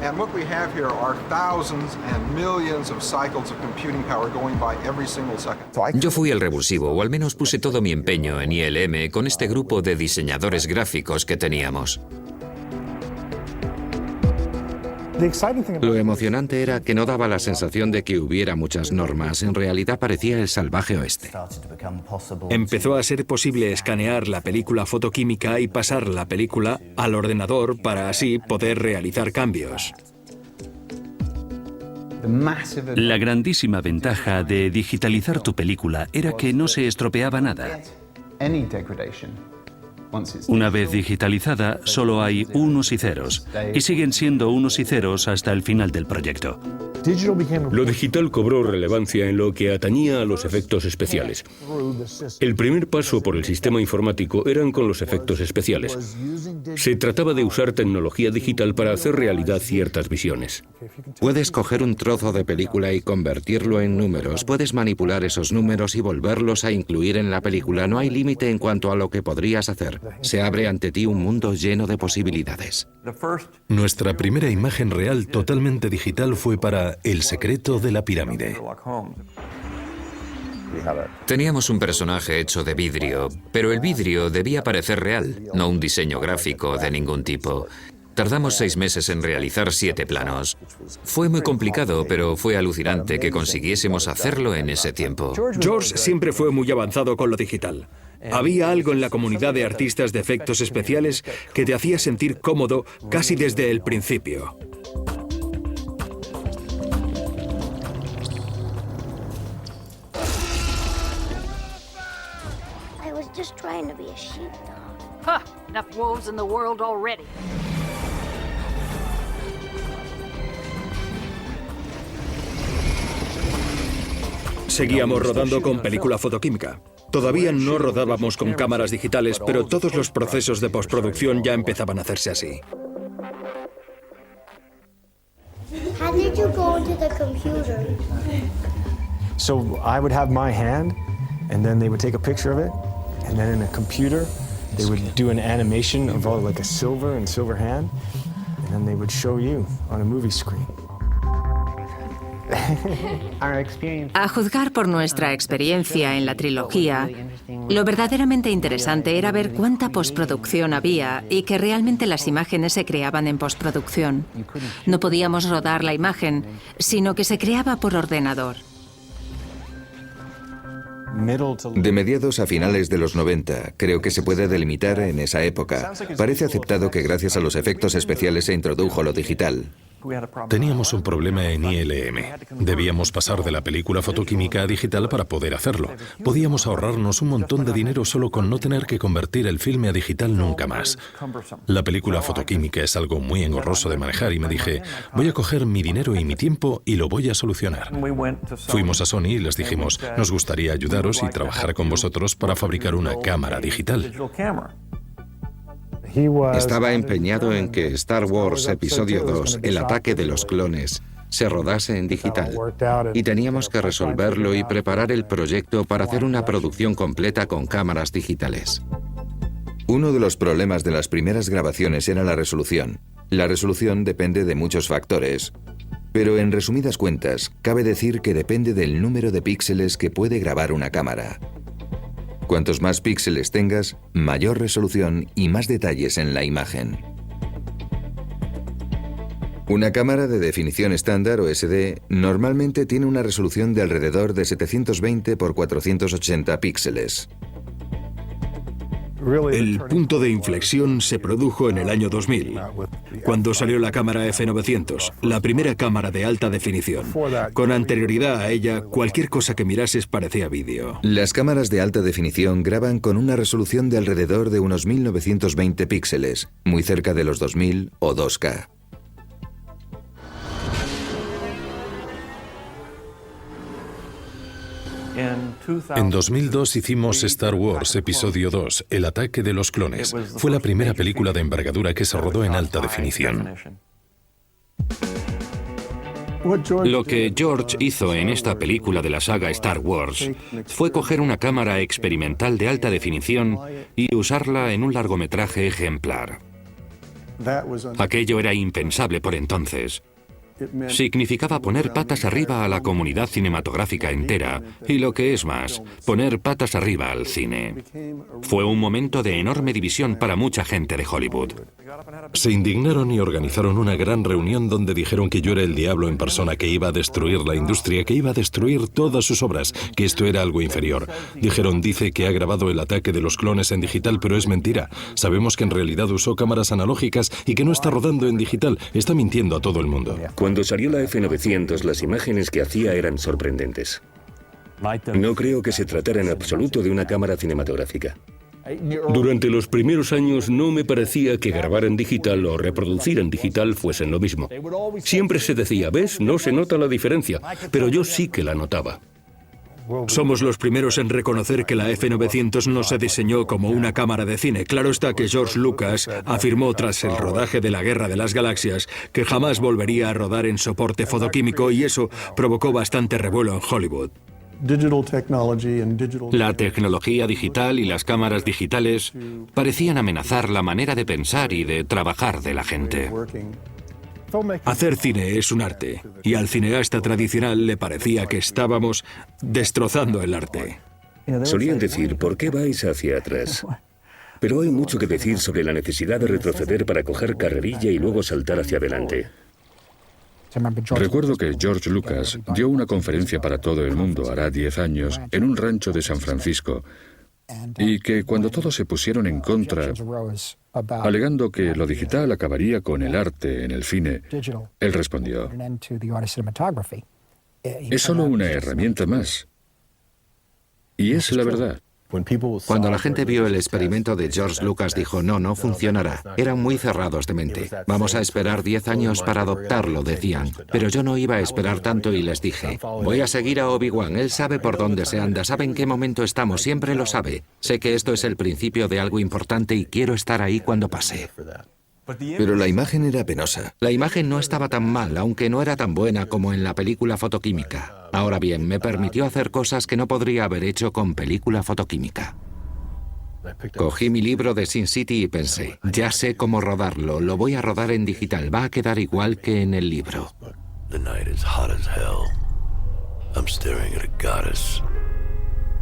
And what we have here are thousands and millions of cycles of computing power going by every single second. Yo fui el revulsivo, o al menos puse todo mi empeño en ILM con este grupo de diseñadores gráficos que teníamos. Lo emocionante era que no daba la sensación de que hubiera muchas normas, en realidad parecía el salvaje oeste. Empezó a ser posible escanear la película fotoquímica y pasar la película al ordenador para así poder realizar cambios. La grandísima ventaja de digitalizar tu película era que no se estropeaba nada. Una vez digitalizada, solo hay unos y ceros, y siguen siendo unos y ceros hasta el final del proyecto. Lo digital cobró relevancia en lo que atañía a los efectos especiales. El primer paso por el sistema informático eran con los efectos especiales. Se trataba de usar tecnología digital para hacer realidad ciertas visiones. Puedes coger un trozo de película y convertirlo en números. Puedes manipular esos números y volverlos a incluir en la película. No hay límite en cuanto a lo que podrías hacer. Se abre ante ti un mundo lleno de posibilidades. Nuestra primera imagen real totalmente digital fue para El secreto de la pirámide. Teníamos un personaje hecho de vidrio, pero el vidrio debía parecer real, no un diseño gráfico de ningún tipo. Tardamos 6 meses en realizar 7 planos. Fue muy complicado, pero fue alucinante que consiguiésemos hacerlo en ese tiempo. George siempre fue muy avanzado con lo digital. Había algo en la comunidad de artistas de efectos especiales que te hacía sentir cómodo casi desde el principio. Just trying to be a sheepdog. Huh, enough wolves in the world already. Seguíamos rodando con película fotoquímica. Todavía no rodábamos con cámaras digitales, pero todos los procesos de postproducción ya empezaban a hacerse así. How did you go into the computer? So I would have my hand, and then they would take a picture of it. And then in a computer, they would do an animation of all like a silver and silver hand, and then they would show you on a movie screen. A juzgar por nuestra experiencia en la trilogía, lo verdaderamente interesante era ver cuánta postproducción había y que realmente las imágenes se creaban en postproducción. No podíamos rodar la imagen, sino que se creaba por ordenador. De mediados a finales de los 90, creo que se puede delimitar en esa época. Parece aceptado que gracias a los efectos especiales se introdujo lo digital. Teníamos un problema en ILM. Debíamos pasar de la película fotoquímica a digital para poder hacerlo. Podíamos ahorrarnos un montón de dinero solo con no tener que convertir el filme a digital nunca más. La película fotoquímica es algo muy engorroso de manejar y me dije, voy a coger mi dinero y mi tiempo y lo voy a solucionar. Fuimos a Sony y les dijimos, nos gustaría ayudaros y trabajar con vosotros para fabricar una cámara digital. Estaba empeñado en que Star Wars Episodio 2, El ataque de los clones, se rodase en digital. Y teníamos que resolverlo y preparar el proyecto para hacer una producción completa con cámaras digitales. Uno de los problemas de las primeras grabaciones era la resolución. La resolución depende de muchos factores. Pero en resumidas cuentas, cabe decir que depende del número de píxeles que puede grabar una cámara. Cuantos más píxeles tengas, mayor resolución y más detalles en la imagen. Una cámara de definición estándar o SD normalmente tiene una resolución de alrededor de 720 x 480 píxeles. El punto de inflexión se produjo en el año 2000, cuando salió la cámara F900, la primera cámara de alta definición. Con anterioridad a ella, cualquier cosa que mirases parecía vídeo. Las cámaras de alta definición graban con una resolución de alrededor de unos 1920 píxeles, muy cerca de los 2000 o 2K. En 2002 hicimos Star Wars Episodio 2, El ataque de los clones. Fue la primera película de envergadura que se rodó en alta definición. Lo que George hizo en esta película de la saga Star Wars fue coger una cámara experimental de alta definición y usarla en un largometraje ejemplar. Aquello era impensable por entonces. Significaba poner patas arriba a la comunidad cinematográfica entera y, lo que es más, poner patas arriba al cine. Fue un momento de enorme división para mucha gente de Hollywood. Se indignaron y organizaron una gran reunión donde dijeron que yo era el diablo en persona, que iba a destruir la industria, que iba a destruir todas sus obras, que esto era algo inferior. Dijeron, dice que ha grabado El ataque de los clones en digital, pero es mentira. Sabemos que en realidad usó cámaras analógicas y que no está rodando en digital. Está mintiendo a todo el mundo. Cuando salió la F900, las imágenes que hacía eran sorprendentes. No creo que se tratara en absoluto de una cámara cinematográfica. Durante los primeros años no me parecía que grabar en digital o reproducir en digital fuesen lo mismo. Siempre se decía, ¿ves? No se nota la diferencia, pero yo sí que la notaba. Somos los primeros en reconocer que la F900 no se diseñó como una cámara de cine. Claro está que George Lucas afirmó tras el rodaje de la Guerra de las Galaxias que jamás volvería a rodar en soporte fotoquímico y eso provocó bastante revuelo en Hollywood. La tecnología digital y las cámaras digitales parecían amenazar la manera de pensar y de trabajar de la gente. Hacer cine es un arte, y al cineasta tradicional le parecía que estábamos destrozando el arte. Solían decir, ¿por qué vais hacia atrás? Pero hay mucho que decir sobre la necesidad de retroceder para coger carrerilla y luego saltar hacia adelante. Recuerdo que George Lucas dio una conferencia para todo el mundo hará 10 años en un rancho de San Francisco y que cuando todos se pusieron en contra, alegando que lo digital acabaría con el arte en el cine, él respondió, es solo una herramienta más. Y es la verdad. Cuando la gente vio el experimento de George Lucas dijo, no funcionará. Eran muy cerrados de mente. Vamos a esperar 10 años para adoptarlo, decían. Pero yo no iba a esperar tanto y les dije, voy a seguir a Obi-Wan, él sabe por dónde se anda, sabe en qué momento estamos, siempre lo sabe. Sé que esto es el principio de algo importante y quiero estar ahí cuando pase. Pero la imagen era penosa. La imagen no estaba tan mal, aunque no era tan buena como en la película fotoquímica. Ahora bien, me permitió hacer cosas que no podría haber hecho con película fotoquímica. Cogí mi libro de Sin City y pensé, ya sé cómo rodarlo, lo voy a rodar en digital, va a quedar igual que en el libro. I'm staring at a goddess.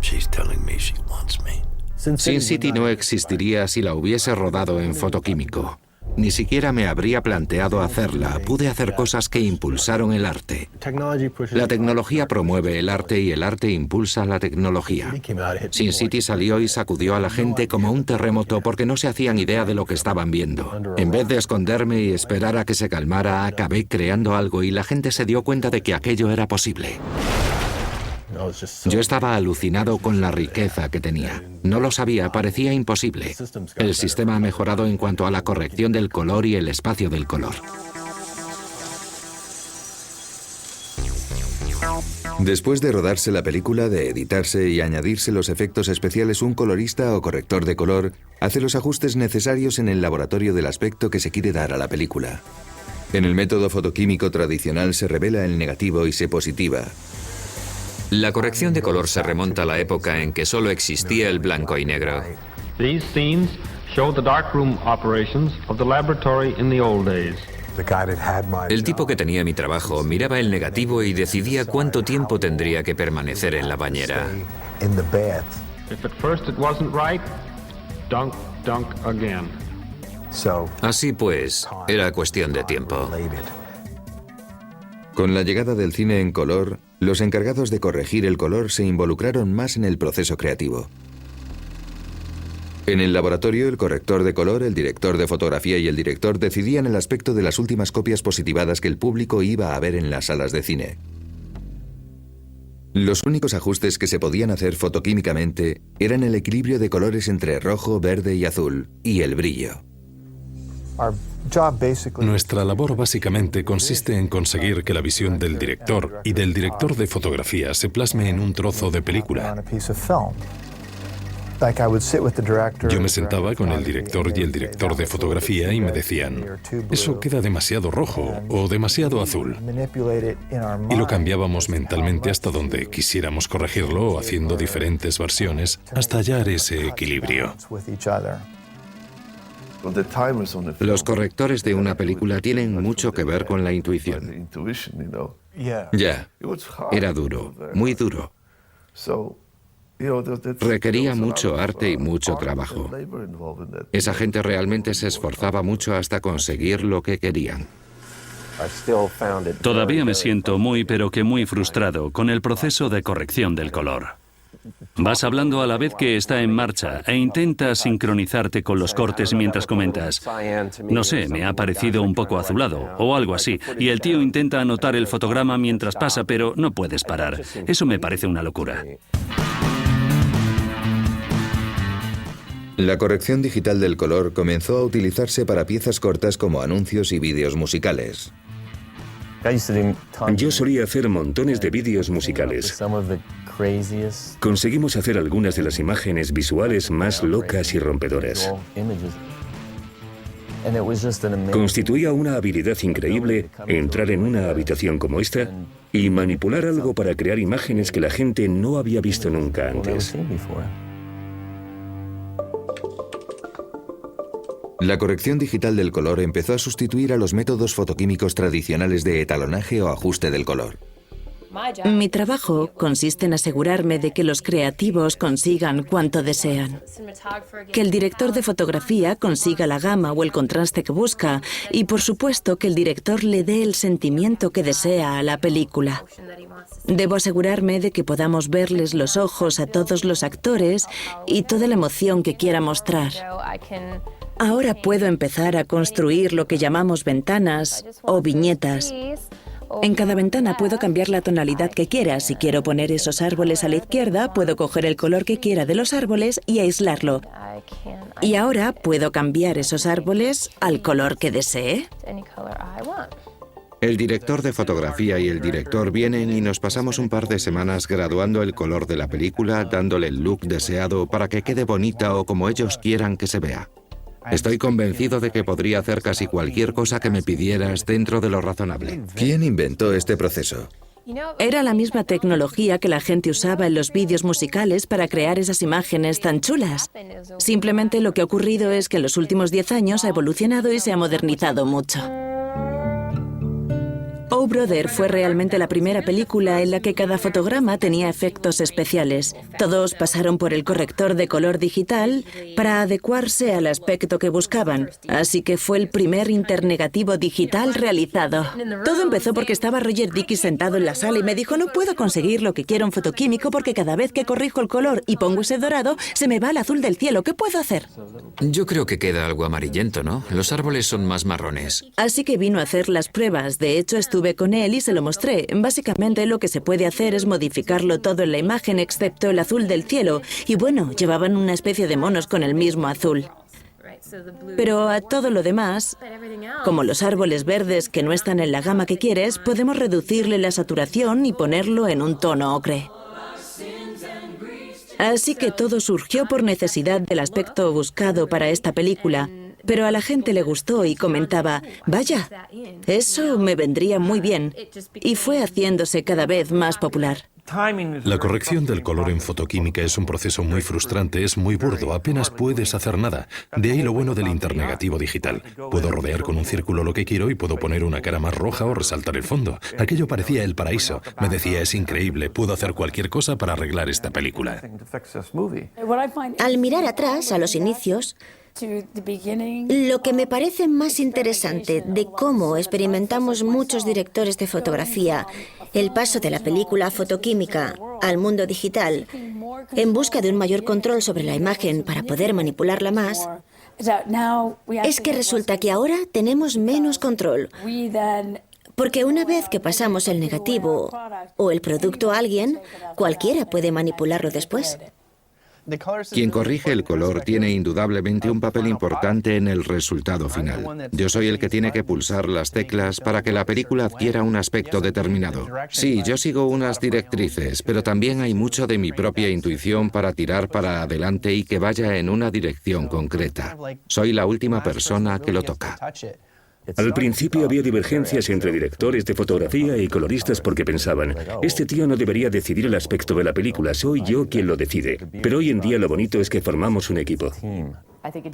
She's telling me she wants me. Sin City no existiría si la hubiese rodado en fotoquímico. Ni siquiera me habría planteado hacerla. Pude hacer cosas que impulsaron el arte. La tecnología promueve el arte y el arte impulsa la tecnología. Sin City salió y sacudió a la gente como un terremoto porque no se hacían idea de lo que estaban viendo. En vez de esconderme y esperar a que se calmara, acabé creando algo y la gente se dio cuenta de que aquello era posible. Yo estaba alucinado con la riqueza que tenía. No lo sabía, parecía imposible. El sistema ha mejorado en cuanto a la corrección del color y el espacio del color. Después de rodarse la película, de editarse y añadirse los efectos especiales, un colorista o corrector de color hace los ajustes necesarios en el laboratorio del aspecto que se quiere dar a la película. En el método fotoquímico tradicional se revela el negativo y se positiva. La corrección de color se remonta a la época en que solo existía el blanco y negro. These scenes show the darkroom operations of the laboratory in the old days. El tipo que tenía mi trabajo miraba el negativo y decidía cuánto tiempo tendría que permanecer en la bañera. If at first it wasn't right, dunk, dunk again. Así pues, era cuestión de tiempo. Con la llegada del cine en color, los encargados de corregir el color se involucraron más en el proceso creativo. En el laboratorio, el corrector de color, el director de fotografía y el director decidían el aspecto de las últimas copias positivadas que el público iba a ver en las salas de cine. Los únicos ajustes que se podían hacer fotoquímicamente eran el equilibrio de colores entre rojo, verde y azul, y el brillo. Nuestra labor básicamente consiste en conseguir que la visión del director y del director de fotografía se plasme en un trozo de película. Yo me sentaba con el director y el director de fotografía y me decían, eso queda demasiado rojo o demasiado azul. Y lo cambiábamos mentalmente hasta donde quisiéramos corregirlo, haciendo diferentes versiones hasta hallar ese equilibrio. Los correctores de una película tienen mucho que ver con la intuición. Ya. Era duro, muy duro. Requería mucho arte y mucho trabajo. Esa gente realmente se esforzaba mucho hasta conseguir lo que querían. Todavía me siento muy, pero que muy frustrado con el proceso de corrección del color. Vas hablando a la vez que está en marcha e intentas sincronizarte con los cortes mientras comentas. No sé, me ha parecido un poco azulado o algo así. Y el tío intenta anotar el fotograma mientras pasa, pero no puedes parar. Eso me parece una locura. La corrección digital del color comenzó a utilizarse para piezas cortas como anuncios y vídeos musicales. Yo solía hacer montones de vídeos musicales. Conseguimos hacer algunas de las imágenes visuales más locas y rompedoras. Constituía una habilidad increíble entrar en una habitación como esta y manipular algo para crear imágenes que la gente no había visto nunca antes. La corrección digital del color empezó a sustituir a los métodos fotoquímicos tradicionales de etalonaje o ajuste del color. Mi trabajo consiste en asegurarme de que los creativos consigan cuanto desean. Que el director de fotografía consiga la gama o el contraste que busca y, por supuesto, que el director le dé el sentimiento que desea a la película. Debo asegurarme de que podamos verles los ojos a todos los actores y toda la emoción que quiera mostrar. Ahora puedo empezar a construir lo que llamamos ventanas o viñetas. En cada ventana puedo cambiar la tonalidad que quiera. Si quiero poner esos árboles a la izquierda, puedo coger el color que quiera de los árboles y aislarlo. Y ahora puedo cambiar esos árboles al color que desee. El director de fotografía y el director vienen y nos pasamos un par de semanas graduando el color de la película, dándole el look deseado para que quede bonita o como ellos quieran que se vea. Estoy convencido de que podría hacer casi cualquier cosa que me pidieras dentro de lo razonable. ¿Quién inventó este proceso? Era la misma tecnología que la gente usaba en los vídeos musicales para crear esas imágenes tan chulas. Simplemente lo que ha ocurrido es que en los últimos 10 años ha evolucionado y se ha modernizado mucho. Oh Brother fue realmente la primera película en la que cada fotograma tenía efectos especiales. Todos pasaron por el corrector de color digital para adecuarse al aspecto que buscaban. Así que fue el primer internegativo digital realizado. Todo empezó porque estaba Roger Dickey sentado en la sala y me dijo: no puedo conseguir lo que quiero en fotoquímico porque cada vez que corrijo el color y pongo ese dorado, se me va el azul del cielo. ¿Qué puedo hacer? Yo creo que queda algo amarillento, ¿no? Los árboles son más marrones. Así que vino a hacer las pruebas. De hecho, estuve con él y se lo mostré. Básicamente lo que se puede hacer es modificarlo todo en la imagen excepto el azul del cielo. Y bueno, llevaban una especie de monos con el mismo azul. Pero a todo lo demás, como los árboles verdes que no están en la gama que quieres, podemos reducirle la saturación y ponerlo en un tono ocre. Así que todo surgió por necesidad del aspecto buscado para esta película. Pero a la gente le gustó y comentaba: vaya, eso me vendría muy bien. Y fue haciéndose cada vez más popular. La corrección del color en fotoquímica es un proceso muy frustrante, es muy burdo, apenas puedes hacer nada. De ahí lo bueno del internegativo digital. Puedo rodear con un círculo lo que quiero y puedo poner una cara más roja o resaltar el fondo. Aquello parecía el paraíso. Me decía: es increíble, puedo hacer cualquier cosa para arreglar esta película. Al mirar atrás, a los inicios, lo que me parece más interesante de cómo experimentamos muchos directores de fotografía el paso de la película fotoquímica al mundo digital en busca de un mayor control sobre la imagen para poder manipularla más, es que resulta que ahora tenemos menos control. Porque una vez que pasamos el negativo o el producto a alguien, cualquiera puede manipularlo después. Quien corrige el color tiene indudablemente un papel importante en el resultado final. Yo soy el que tiene que pulsar las teclas para que la película adquiera un aspecto determinado. Sí, yo sigo unas directrices, pero también hay mucho de mi propia intuición para tirar para adelante y que vaya en una dirección concreta. Soy la última persona que lo toca. Al principio había divergencias entre directores de fotografía y coloristas porque pensaban: este tío no debería decidir el aspecto de la película, soy yo quien lo decide. Pero hoy en día lo bonito es que formamos un equipo.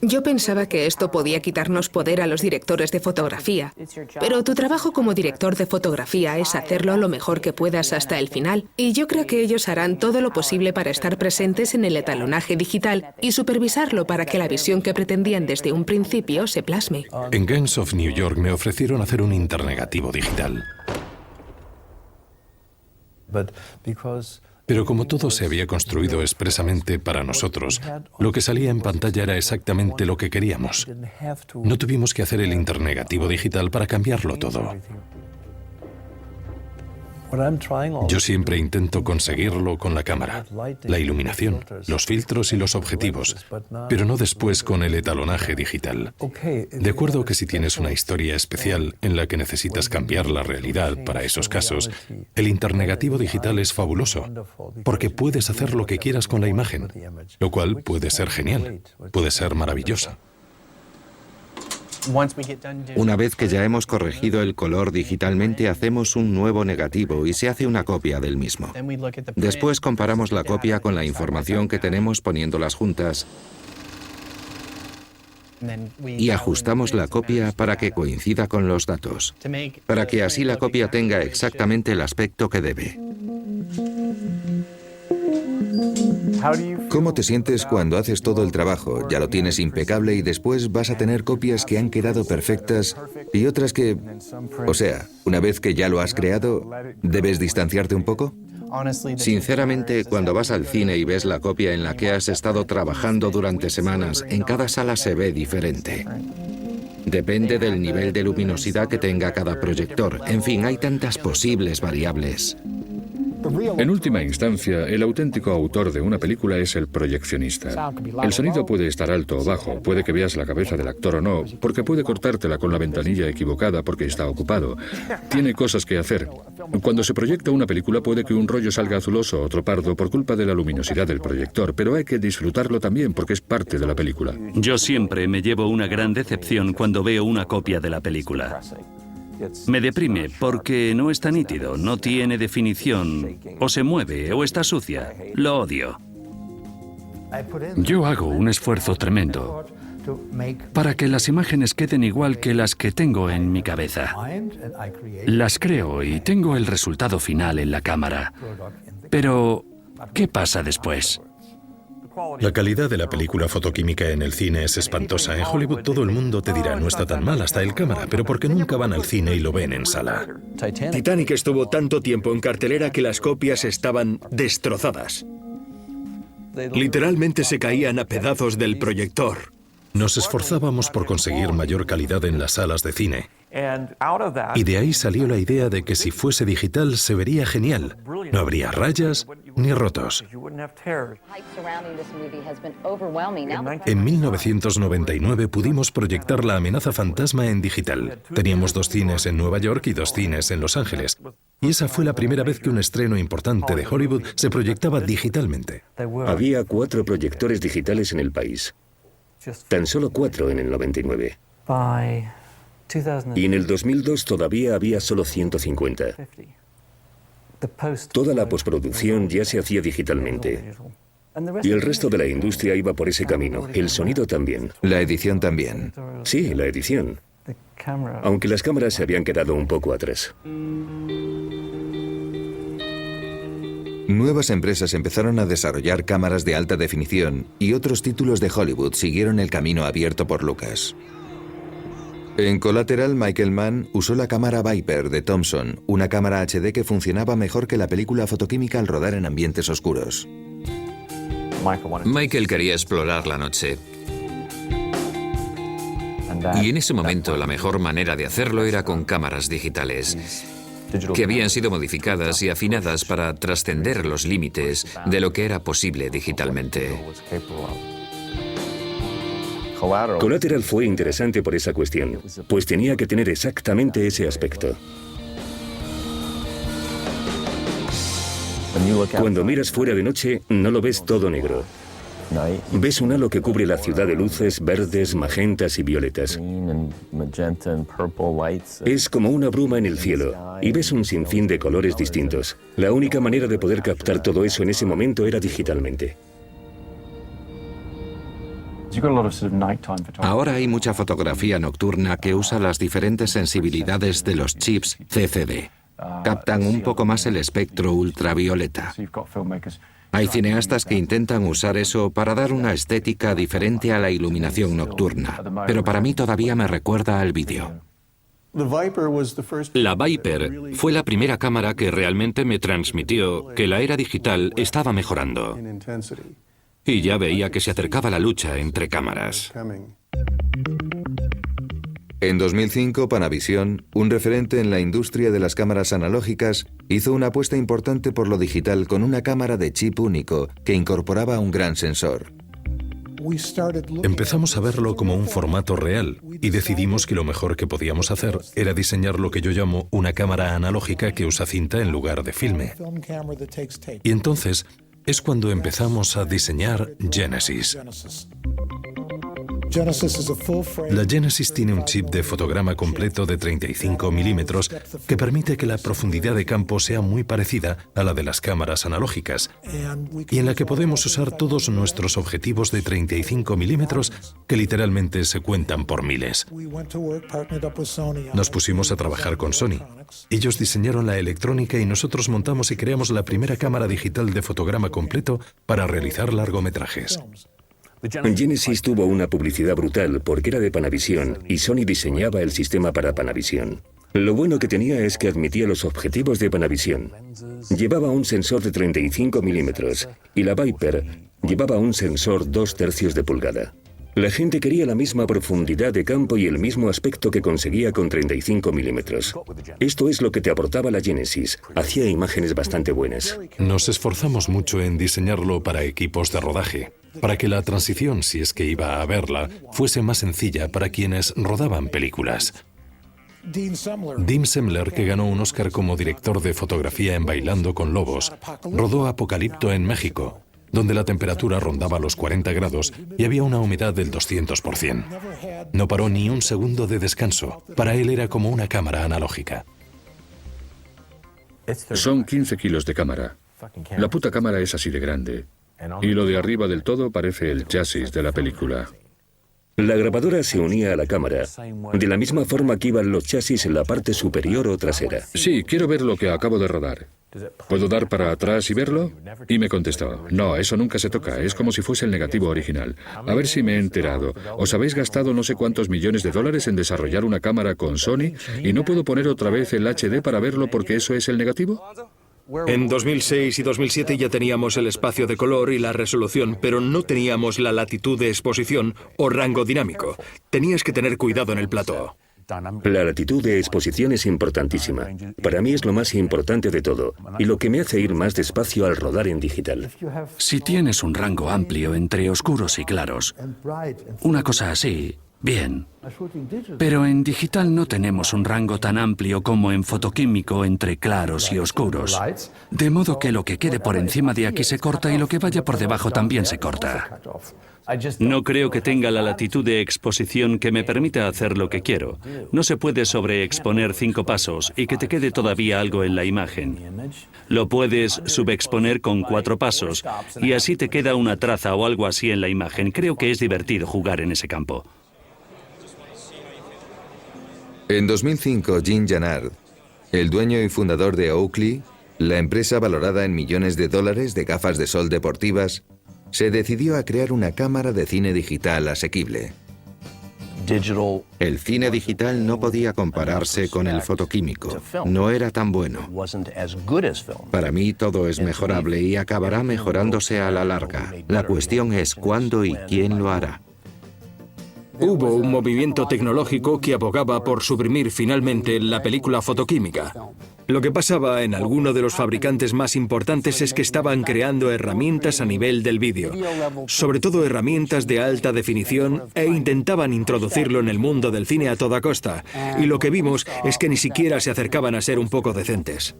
Yo pensaba que esto podía quitarnos poder a los directores de fotografía, pero tu trabajo como director de fotografía es hacerlo lo mejor que puedas hasta el final, y yo creo que ellos harán todo lo posible para estar presentes en el etalonaje digital y supervisarlo para que la visión que pretendían desde un principio se plasme. En Gangs of New York me ofrecieron hacer un internegativo digital. Pero como todo se había construido expresamente para nosotros, lo que salía en pantalla era exactamente lo que queríamos. No tuvimos que hacer el internegativo digital para cambiarlo todo. Yo siempre intento conseguirlo con la cámara, la iluminación, los filtros y los objetivos, pero no después con el etalonaje digital. De acuerdo que si tienes una historia especial en la que necesitas cambiar la realidad para esos casos, el internegativo digital es fabuloso, porque puedes hacer lo que quieras con la imagen, lo cual puede ser genial, puede ser maravilloso. Una vez que ya hemos corregido el color digitalmente, hacemos un nuevo negativo y se hace una copia del mismo. Después comparamos la copia con la información que tenemos poniéndolas juntas y ajustamos la copia para que coincida con los datos, para que así la copia tenga exactamente el aspecto que debe. ¿Cómo te sientes cuando haces todo el trabajo, ya lo tienes impecable y después vas a tener copias que han quedado perfectas y otras que... O sea, una vez que ya lo has creado, ¿debes distanciarte un poco? Sinceramente, cuando vas al cine y ves la copia en la que has estado trabajando durante semanas, en cada sala se ve diferente. Depende del nivel de luminosidad que tenga cada proyector. En fin, hay tantas posibles variables. En última instancia, el auténtico autor de una película es el proyeccionista. El sonido puede estar alto o bajo, puede que veas la cabeza del actor o no, porque puede cortártela con la ventanilla equivocada porque está ocupado. Tiene cosas que hacer. Cuando se proyecta una película puede que un rollo salga azuloso o otro pardo por culpa de la luminosidad del proyector, pero hay que disfrutarlo también porque es parte de la película. Yo siempre me llevo una gran decepción cuando veo una copia de la película. Me deprime porque no está nítido, no tiene definición, o se mueve, o está sucia. Lo odio. Yo hago un esfuerzo tremendo. para que las imágenes queden igual que las que tengo en mi cabeza. Las creo y tengo el resultado final en la cámara. Pero, ¿qué pasa después? La calidad de la película fotoquímica en el cine es espantosa. En Hollywood todo el mundo te dirá, no está tan mal, hasta el cámara, pero porque nunca van al cine y lo ven en sala. Titanic estuvo tanto tiempo en cartelera que las copias estaban destrozadas. Literalmente se caían a pedazos del proyector. Nos esforzábamos por conseguir mayor calidad en las salas de cine. Y de ahí salió la idea de que si fuese digital se vería genial. No habría rayas ni rotos. En 1999 pudimos proyectar La amenaza fantasma en digital. Teníamos 2 cines en Nueva York y 2 cines en Los Ángeles. Y esa fue la primera vez que un estreno importante de Hollywood se proyectaba digitalmente. Había 4 proyectores digitales en el país. Tan solo 4 en el 99. Y en el 2002 todavía había solo 150. Toda la postproducción ya se hacía digitalmente. Y el resto de la industria iba por ese camino. El sonido también. La edición también. Sí, la edición. Aunque las cámaras se habían quedado un poco atrás. Nuevas empresas empezaron a desarrollar cámaras de alta definición y otros títulos de Hollywood siguieron el camino abierto por Lucas. En Collateral, Michael Mann usó la cámara Viper de Thomson, una cámara HD que funcionaba mejor que la película fotoquímica al rodar en ambientes oscuros. Michael quería explorar la noche. Y en ese momento la mejor manera de hacerlo era con cámaras digitales, que habían sido modificadas y afinadas para trascender los límites de lo que era posible digitalmente. Collateral fue interesante por esa cuestión, pues tenía que tener exactamente ese aspecto. Cuando miras fuera de noche, no lo ves todo negro. Ves un halo que cubre la ciudad de luces verdes, magentas y violetas. Es como una bruma en el cielo, y ves un sinfín de colores distintos. La única manera de poder captar todo eso en ese momento era digitalmente. Ahora hay mucha fotografía nocturna que usa las diferentes sensibilidades de los chips CCD. Captan un poco más el espectro ultravioleta. Hay cineastas que intentan usar eso para dar una estética diferente a la iluminación nocturna, pero para mí todavía me recuerda al vídeo. La Viper fue la primera cámara que realmente me transmitió que la era digital estaba mejorando. Y ya veía que se acercaba la lucha entre cámaras. En 2005, Panavision, un referente en la industria de las cámaras analógicas, hizo una apuesta importante por lo digital con una cámara de chip único que incorporaba un gran sensor. Empezamos a verlo como un formato real y decidimos que lo mejor que podíamos hacer era diseñar lo que yo llamo una cámara analógica que usa cinta en lugar de filme. Y entonces es cuando empezamos a diseñar Genesis. La Genesis tiene un chip de fotograma completo de 35 milímetros que permite que la profundidad de campo sea muy parecida a la de las cámaras analógicas y en la que podemos usar todos nuestros objetivos de 35 milímetros que literalmente se cuentan por miles. Nos pusimos a trabajar con Sony. Ellos diseñaron la electrónica y nosotros montamos y creamos la primera cámara digital de fotograma completo para realizar largometrajes. Genesis tuvo una publicidad brutal porque era de Panavision y Sony diseñaba el sistema para Panavision. Lo bueno que tenía es que admitía los objetivos de Panavision. Llevaba un sensor de 35 milímetros y la Viper llevaba un sensor 2/3 de pulgada. La gente quería la misma profundidad de campo y el mismo aspecto que conseguía con 35 milímetros. Esto es lo que te aportaba la Genesis. Hacía imágenes bastante buenas. Nos esforzamos mucho en diseñarlo para equipos de rodaje, para que la transición, si es que iba a haberla, fuese más sencilla para quienes rodaban películas. Dean Semler, que ganó un Oscar como director de fotografía en Bailando con Lobos, rodó Apocalipto en México, donde la temperatura rondaba los 40 grados y había una humedad del 200%. No paró ni un segundo de descanso. Para él era como una cámara analógica. Son 15 kilos de cámara. La puta cámara es así de grande. Y lo de arriba del todo parece el chasis de la película. La grabadora se unía a la cámara, de la misma forma que iban los chasis en la parte superior o trasera. Sí, quiero ver lo que acabo de rodar. ¿Puedo dar para atrás y verlo? Y me contestó, no, eso nunca se toca, es como si fuese el negativo original. A ver si me he enterado. ¿Os habéis gastado no sé cuántos millones de dólares en desarrollar una cámara con Sony y no puedo poner otra vez el HD para verlo porque eso es el negativo? En 2006 y 2007 ya teníamos el espacio de color y la resolución, pero no teníamos la latitud de exposición o rango dinámico. Tenías que tener cuidado en el plató. La latitud de exposición es importantísima. Para mí es lo más importante de todo y lo que me hace ir más despacio al rodar en digital. Si tienes un rango amplio entre oscuros y claros, una cosa así, bien. Pero en digital no tenemos un rango tan amplio como en fotoquímico entre claros y oscuros. De modo que lo que quede por encima de aquí se corta y lo que vaya por debajo también se corta. No creo que tenga la latitud de exposición que me permita hacer lo que quiero. No se puede sobreexponer 5 pasos y que te quede todavía algo en la imagen. Lo puedes subexponer con 4 pasos y así te queda una traza o algo así en la imagen. Creo que es divertido jugar en ese campo. En 2005, Jim Jannard, el dueño y fundador de Oakley, la empresa valorada en millones de dólares de gafas de sol deportivas, se decidió a crear una cámara de cine digital asequible. El cine digital no podía compararse con el fotoquímico. No era tan bueno. Para mí todo es mejorable y acabará mejorándose a la larga. La cuestión es cuándo y quién lo hará. Hubo un movimiento tecnológico que abogaba por suprimir finalmente la película fotoquímica. Lo que pasaba en alguno de los fabricantes más importantes es que estaban creando herramientas a nivel del vídeo, sobre todo herramientas de alta definición, e intentaban introducirlo en el mundo del cine a toda costa. Y lo que vimos es que ni siquiera se acercaban a ser un poco decentes.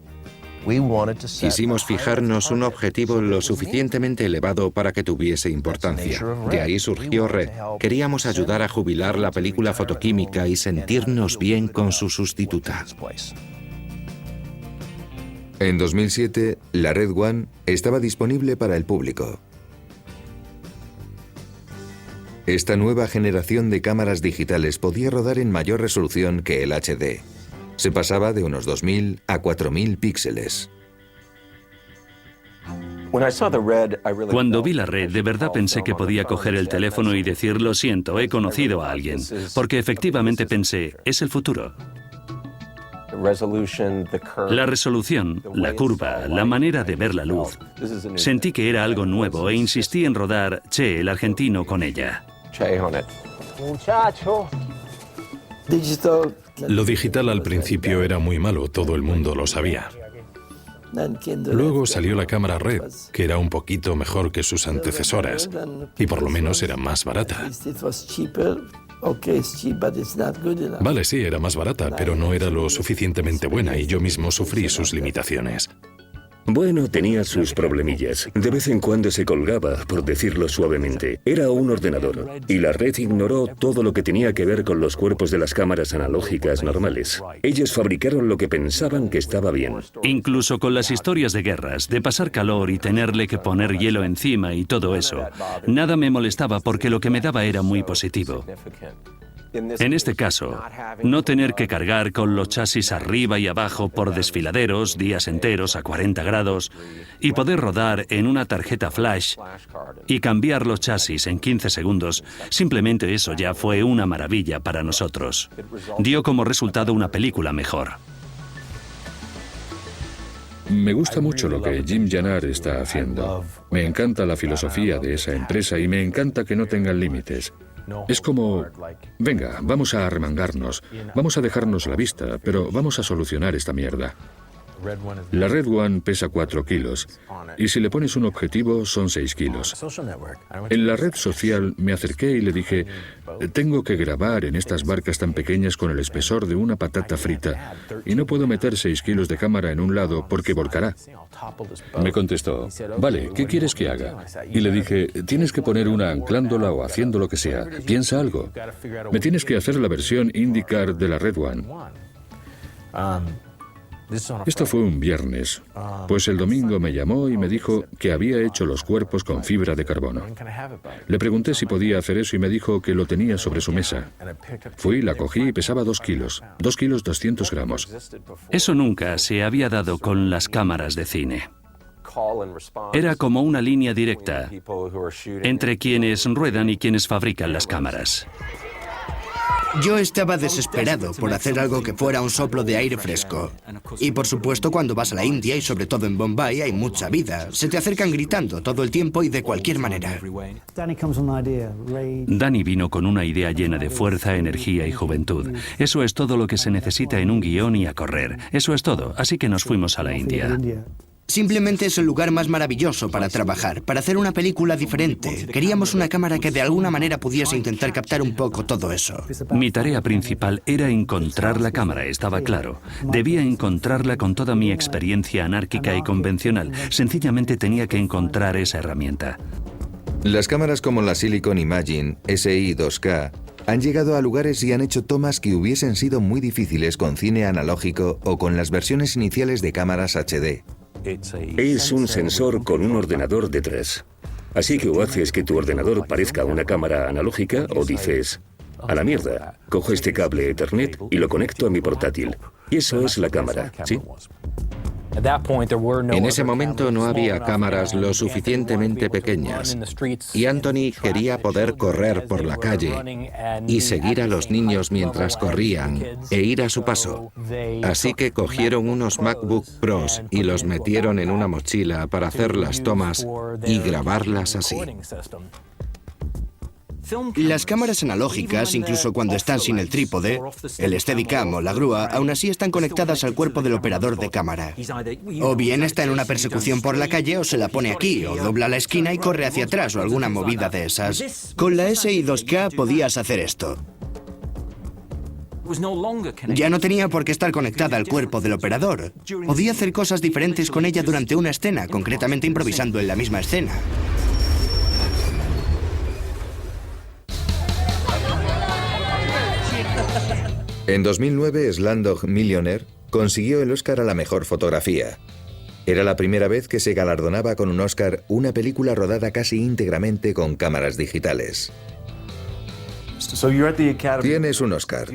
Quisimos fijarnos un objetivo lo suficientemente elevado para que tuviese importancia. De ahí surgió Red. Queríamos ayudar a jubilar la película fotoquímica y sentirnos bien con su sustituta. En 2007, la Red One estaba disponible para el público. Esta nueva generación de cámaras digitales podía rodar en mayor resolución que el HD. Se pasaba de unos 2000 a 4000 píxeles. Cuando vi la Red, de verdad pensé que podía coger el teléfono y decir, lo siento, he conocido a alguien. Porque efectivamente pensé, es el futuro. La resolución, la curva, la manera de ver la luz. Sentí que era algo nuevo e insistí en rodar Che, el argentino, con ella. Lo digital al principio era muy malo, todo el mundo lo sabía. Luego salió la cámara Red, que era un poquito mejor que sus antecesoras, y por lo menos era más barata. Vale, sí, era más barata, pero no era lo suficientemente buena y yo mismo sufrí sus limitaciones. Bueno, tenía sus problemillas. De vez en cuando se colgaba, por decirlo suavemente. Era un ordenador, y la Red ignoró todo lo que tenía que ver con los cuerpos de las cámaras analógicas normales. Ellos fabricaron lo que pensaban que estaba bien. Incluso con las historias de guerras, de pasar calor y tenerle que poner hielo encima y todo eso, nada me molestaba porque lo que me daba era muy positivo. En este caso, no tener que cargar con los chasis arriba y abajo por desfiladeros, días enteros a 40 grados, y poder rodar en una tarjeta flash y cambiar los chasis en 15 segundos, simplemente eso ya fue una maravilla para nosotros. Dio como resultado una película mejor. Me gusta mucho lo que Jim Jannard está haciendo. Me encanta la filosofía de esa empresa y me encanta que no tengan límites. Es como, venga, vamos a arremangarnos, vamos a dejarnos la vista, pero vamos a solucionar esta mierda. La Red One pesa 4 kilos y si le pones un objetivo son 6 kilos. En la red social me acerqué y le dije, tengo que grabar en estas barcas tan pequeñas con el espesor de una patata frita y no puedo meter 6 kilos de cámara en un lado porque volcará. Me contestó, vale, ¿qué quieres que haga? Y le dije, tienes que poner una anclándola o haciendo lo que sea. Piensa algo. Me tienes que hacer la versión IndyCar de la Red One. Esto fue un viernes, pues el domingo me llamó y me dijo que había hecho los cuerpos con fibra de carbono. Le pregunté si podía hacer eso y me dijo que lo tenía sobre su mesa. Fui, la cogí y pesaba 2 kilos, 2 kilos 200 gramos. Eso nunca se había dado con las cámaras de cine. Era como una línea directa entre quienes ruedan y quienes fabrican las cámaras. Yo estaba desesperado por hacer algo que fuera un soplo de aire fresco. Y por supuesto, cuando vas a la India y sobre todo en Bombay hay mucha vida. Se te acercan gritando todo el tiempo y de cualquier manera. Danny vino con una idea llena de fuerza, energía y juventud. Eso es todo lo que se necesita en un guión y a correr. Eso es todo. Así que nos fuimos a la India. Simplemente es el lugar más maravilloso para trabajar, para hacer una película diferente. Queríamos una cámara que de alguna manera pudiese intentar captar un poco todo eso. Mi tarea principal era encontrar la cámara, estaba claro. Debía encontrarla con toda mi experiencia anárquica y convencional. Sencillamente tenía que encontrar esa herramienta. Las cámaras como la Silicon Imagine SI2K han llegado a lugares y han hecho tomas que hubiesen sido muy difíciles con cine analógico o con las versiones iniciales de cámaras HD. Es un sensor con un ordenador detrás. Así que o haces que tu ordenador parezca una cámara analógica o dices, a la mierda, cojo este cable Ethernet y lo conecto a mi portátil. Y eso es la cámara, ¿sí? En ese momento no había cámaras lo suficientemente pequeñas y Anthony quería poder correr por la calle y seguir a los niños mientras corrían e ir a su paso. Así que cogieron unos MacBook Pros y los metieron en una mochila para hacer las tomas y grabarlas así. Las cámaras analógicas, incluso cuando están sin el trípode, el Steadicam o la grúa, aún así están conectadas al cuerpo del operador de cámara. O bien está en una persecución por la calle o se la pone aquí, o dobla la esquina y corre hacia atrás o alguna movida de esas. Con la SI2K podías hacer esto. Ya no tenía por qué estar conectada al cuerpo del operador. Podía hacer cosas diferentes con ella durante una escena, concretamente improvisando en la misma escena. En 2009, Slumdog Millionaire consiguió el Oscar a la mejor fotografía. Era la primera vez que se galardonaba con un Oscar una película rodada casi íntegramente con cámaras digitales. Tienes un Oscar.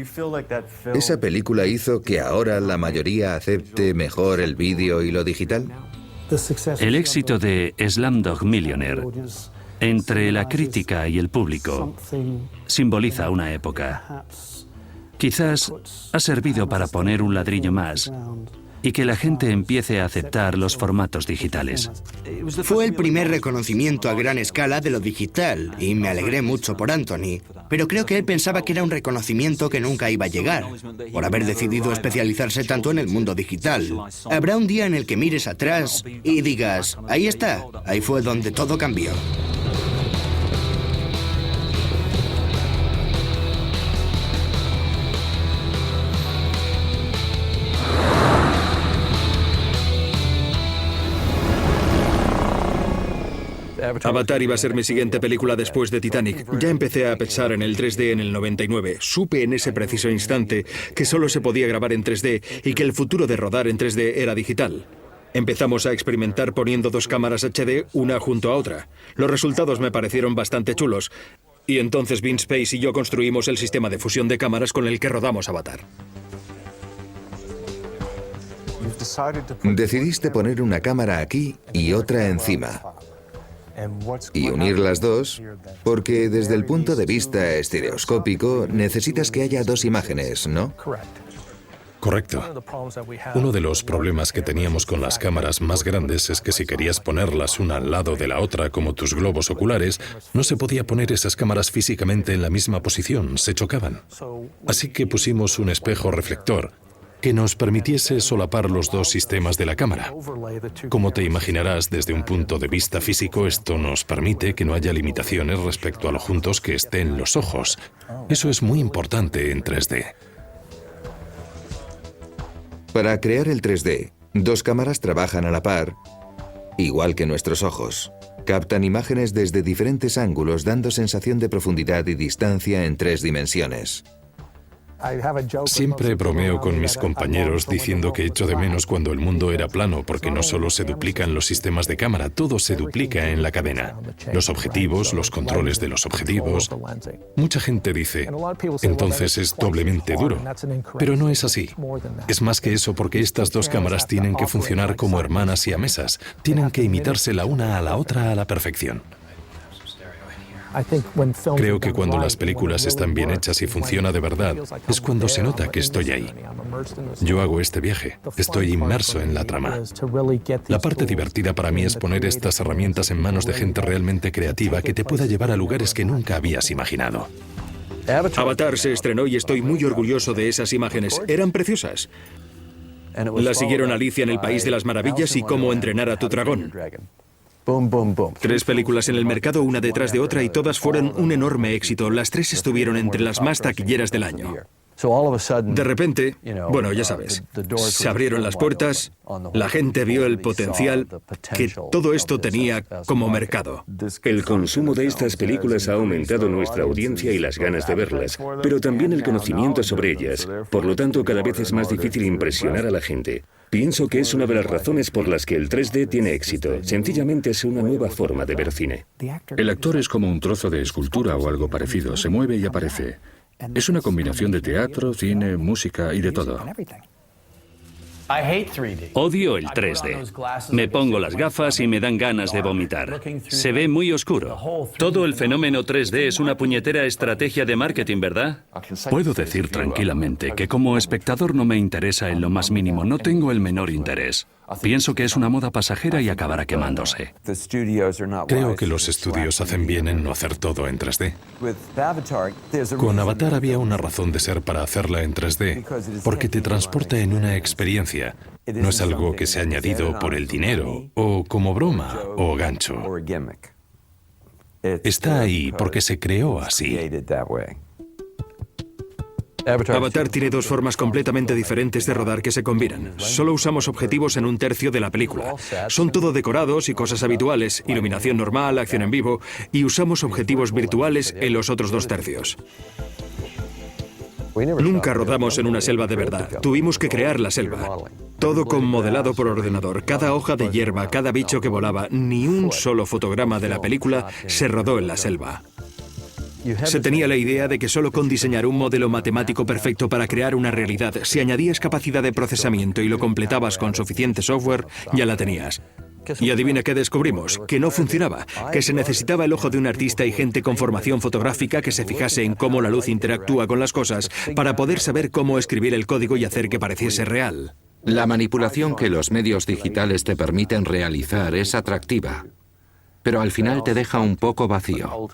¿Esa película hizo que ahora la mayoría acepte mejor el vídeo y lo digital? El éxito de Slumdog Millionaire entre la crítica y el público simboliza una época. Quizás ha servido para poner un ladrillo más y que la gente empiece a aceptar los formatos digitales. Fue el primer reconocimiento a gran escala de lo digital y me alegré mucho por Anthony, pero creo que él pensaba que era un reconocimiento que nunca iba a llegar, por haber decidido especializarse tanto en el mundo digital. Habrá un día en el que mires atrás y digas, ahí está, ahí fue donde todo cambió. Avatar iba a ser mi siguiente película después de Titanic. Ya empecé a pensar en el 3D en el 99. Supe en ese preciso instante que solo se podía grabar en 3D y que el futuro de rodar en 3D era digital. Empezamos a experimentar poniendo 2 cámaras HD una junto a otra. Los resultados me parecieron bastante chulos. Y entonces Vince Pace y yo construimos el sistema de fusión de cámaras con el que rodamos Avatar. Decidiste poner una cámara aquí y otra encima. Y unir las dos, porque desde el punto de vista estereoscópico necesitas que haya 2 imágenes, ¿no? Correcto. Uno de los problemas que teníamos con las cámaras más grandes es que si querías ponerlas una al lado de la otra como tus globos oculares, no se podía poner esas cámaras físicamente en la misma posición, se chocaban. Así que pusimos un espejo reflector que nos permitiese solapar los 2 sistemas de la cámara. Como te imaginarás, desde un punto de vista físico, esto nos permite que no haya limitaciones respecto a lo juntos que estén los ojos. Eso es muy importante en 3D. Para crear el 3D, 2 cámaras trabajan a la par, igual que nuestros ojos. Captan imágenes desde diferentes ángulos, dando sensación de profundidad y distancia en 3 dimensiones. Siempre bromeo con mis compañeros diciendo que echo de menos cuando el mundo era plano, porque no solo se duplican los sistemas de cámara, todo se duplica en la cadena. Los objetivos, los controles de los objetivos. Mucha gente dice, entonces es doblemente duro. Pero no es así. Es más que eso, porque estas dos cámaras tienen que funcionar como hermanas siamesas. Tienen que imitarse la una a la otra a la perfección. Creo que cuando las películas están bien hechas y funciona de verdad, es cuando se nota que estoy ahí. Yo hago este viaje, estoy inmerso en la trama. La parte divertida para mí es poner estas herramientas en manos de gente realmente creativa que te pueda llevar a lugares que nunca habías imaginado. Avatar se estrenó y estoy muy orgulloso de esas imágenes. Eran preciosas. La siguieron Alicia en el País de las Maravillas y Cómo entrenar a tu dragón. 3 películas en el mercado, una detrás de otra, y todas fueron un enorme éxito. Las 3 estuvieron entre las más taquilleras del año. De repente, bueno, ya sabes, se abrieron las puertas, la gente vio el potencial que todo esto tenía como mercado. El consumo de estas películas ha aumentado nuestra audiencia y las ganas de verlas, pero también el conocimiento sobre ellas. Por lo tanto, cada vez es más difícil impresionar a la gente. Pienso que es una de las razones por las que el 3D tiene éxito. Sencillamente es una nueva forma de ver cine. El actor es como un trozo de escultura o algo parecido. Se mueve y aparece. Es una combinación de teatro, cine, música y de todo. Odio el 3D. Me pongo las gafas y me dan ganas de vomitar. Se ve muy oscuro. Todo el fenómeno 3D es una puñetera estrategia de marketing, ¿verdad? Puedo decir tranquilamente que como espectador no me interesa en lo más mínimo, no tengo el menor interés. Pienso que es una moda pasajera y acabará quemándose. Creo que los estudios hacen bien en no hacer todo en 3D. Con Avatar había una razón de ser para hacerla en 3D, porque te transporta en una experiencia. No es algo que se ha añadido por el dinero, o como broma, o gancho. Está ahí porque se creó así. Avatar tiene 2 formas completamente diferentes de rodar que se combinan. Solo usamos objetivos en 1/3 de la película. Son todo decorados y cosas habituales, iluminación normal, acción en vivo, y usamos objetivos virtuales en los otros 2/3. Nunca rodamos en una selva de verdad. Tuvimos que crear la selva. Todo con modelado por ordenador. Cada hoja de hierba, cada bicho que volaba, ni un solo fotograma de la película se rodó en la selva. Se tenía la idea de que solo con diseñar un modelo matemático perfecto para crear una realidad, si añadías capacidad de procesamiento y lo completabas con suficiente software, ya la tenías. Y adivina qué descubrimos, que no funcionaba, que se necesitaba el ojo de un artista y gente con formación fotográfica que se fijase en cómo la luz interactúa con las cosas para poder saber cómo escribir el código y hacer que pareciese real. La manipulación que los medios digitales te permiten realizar es atractiva, pero al final te deja un poco vacío.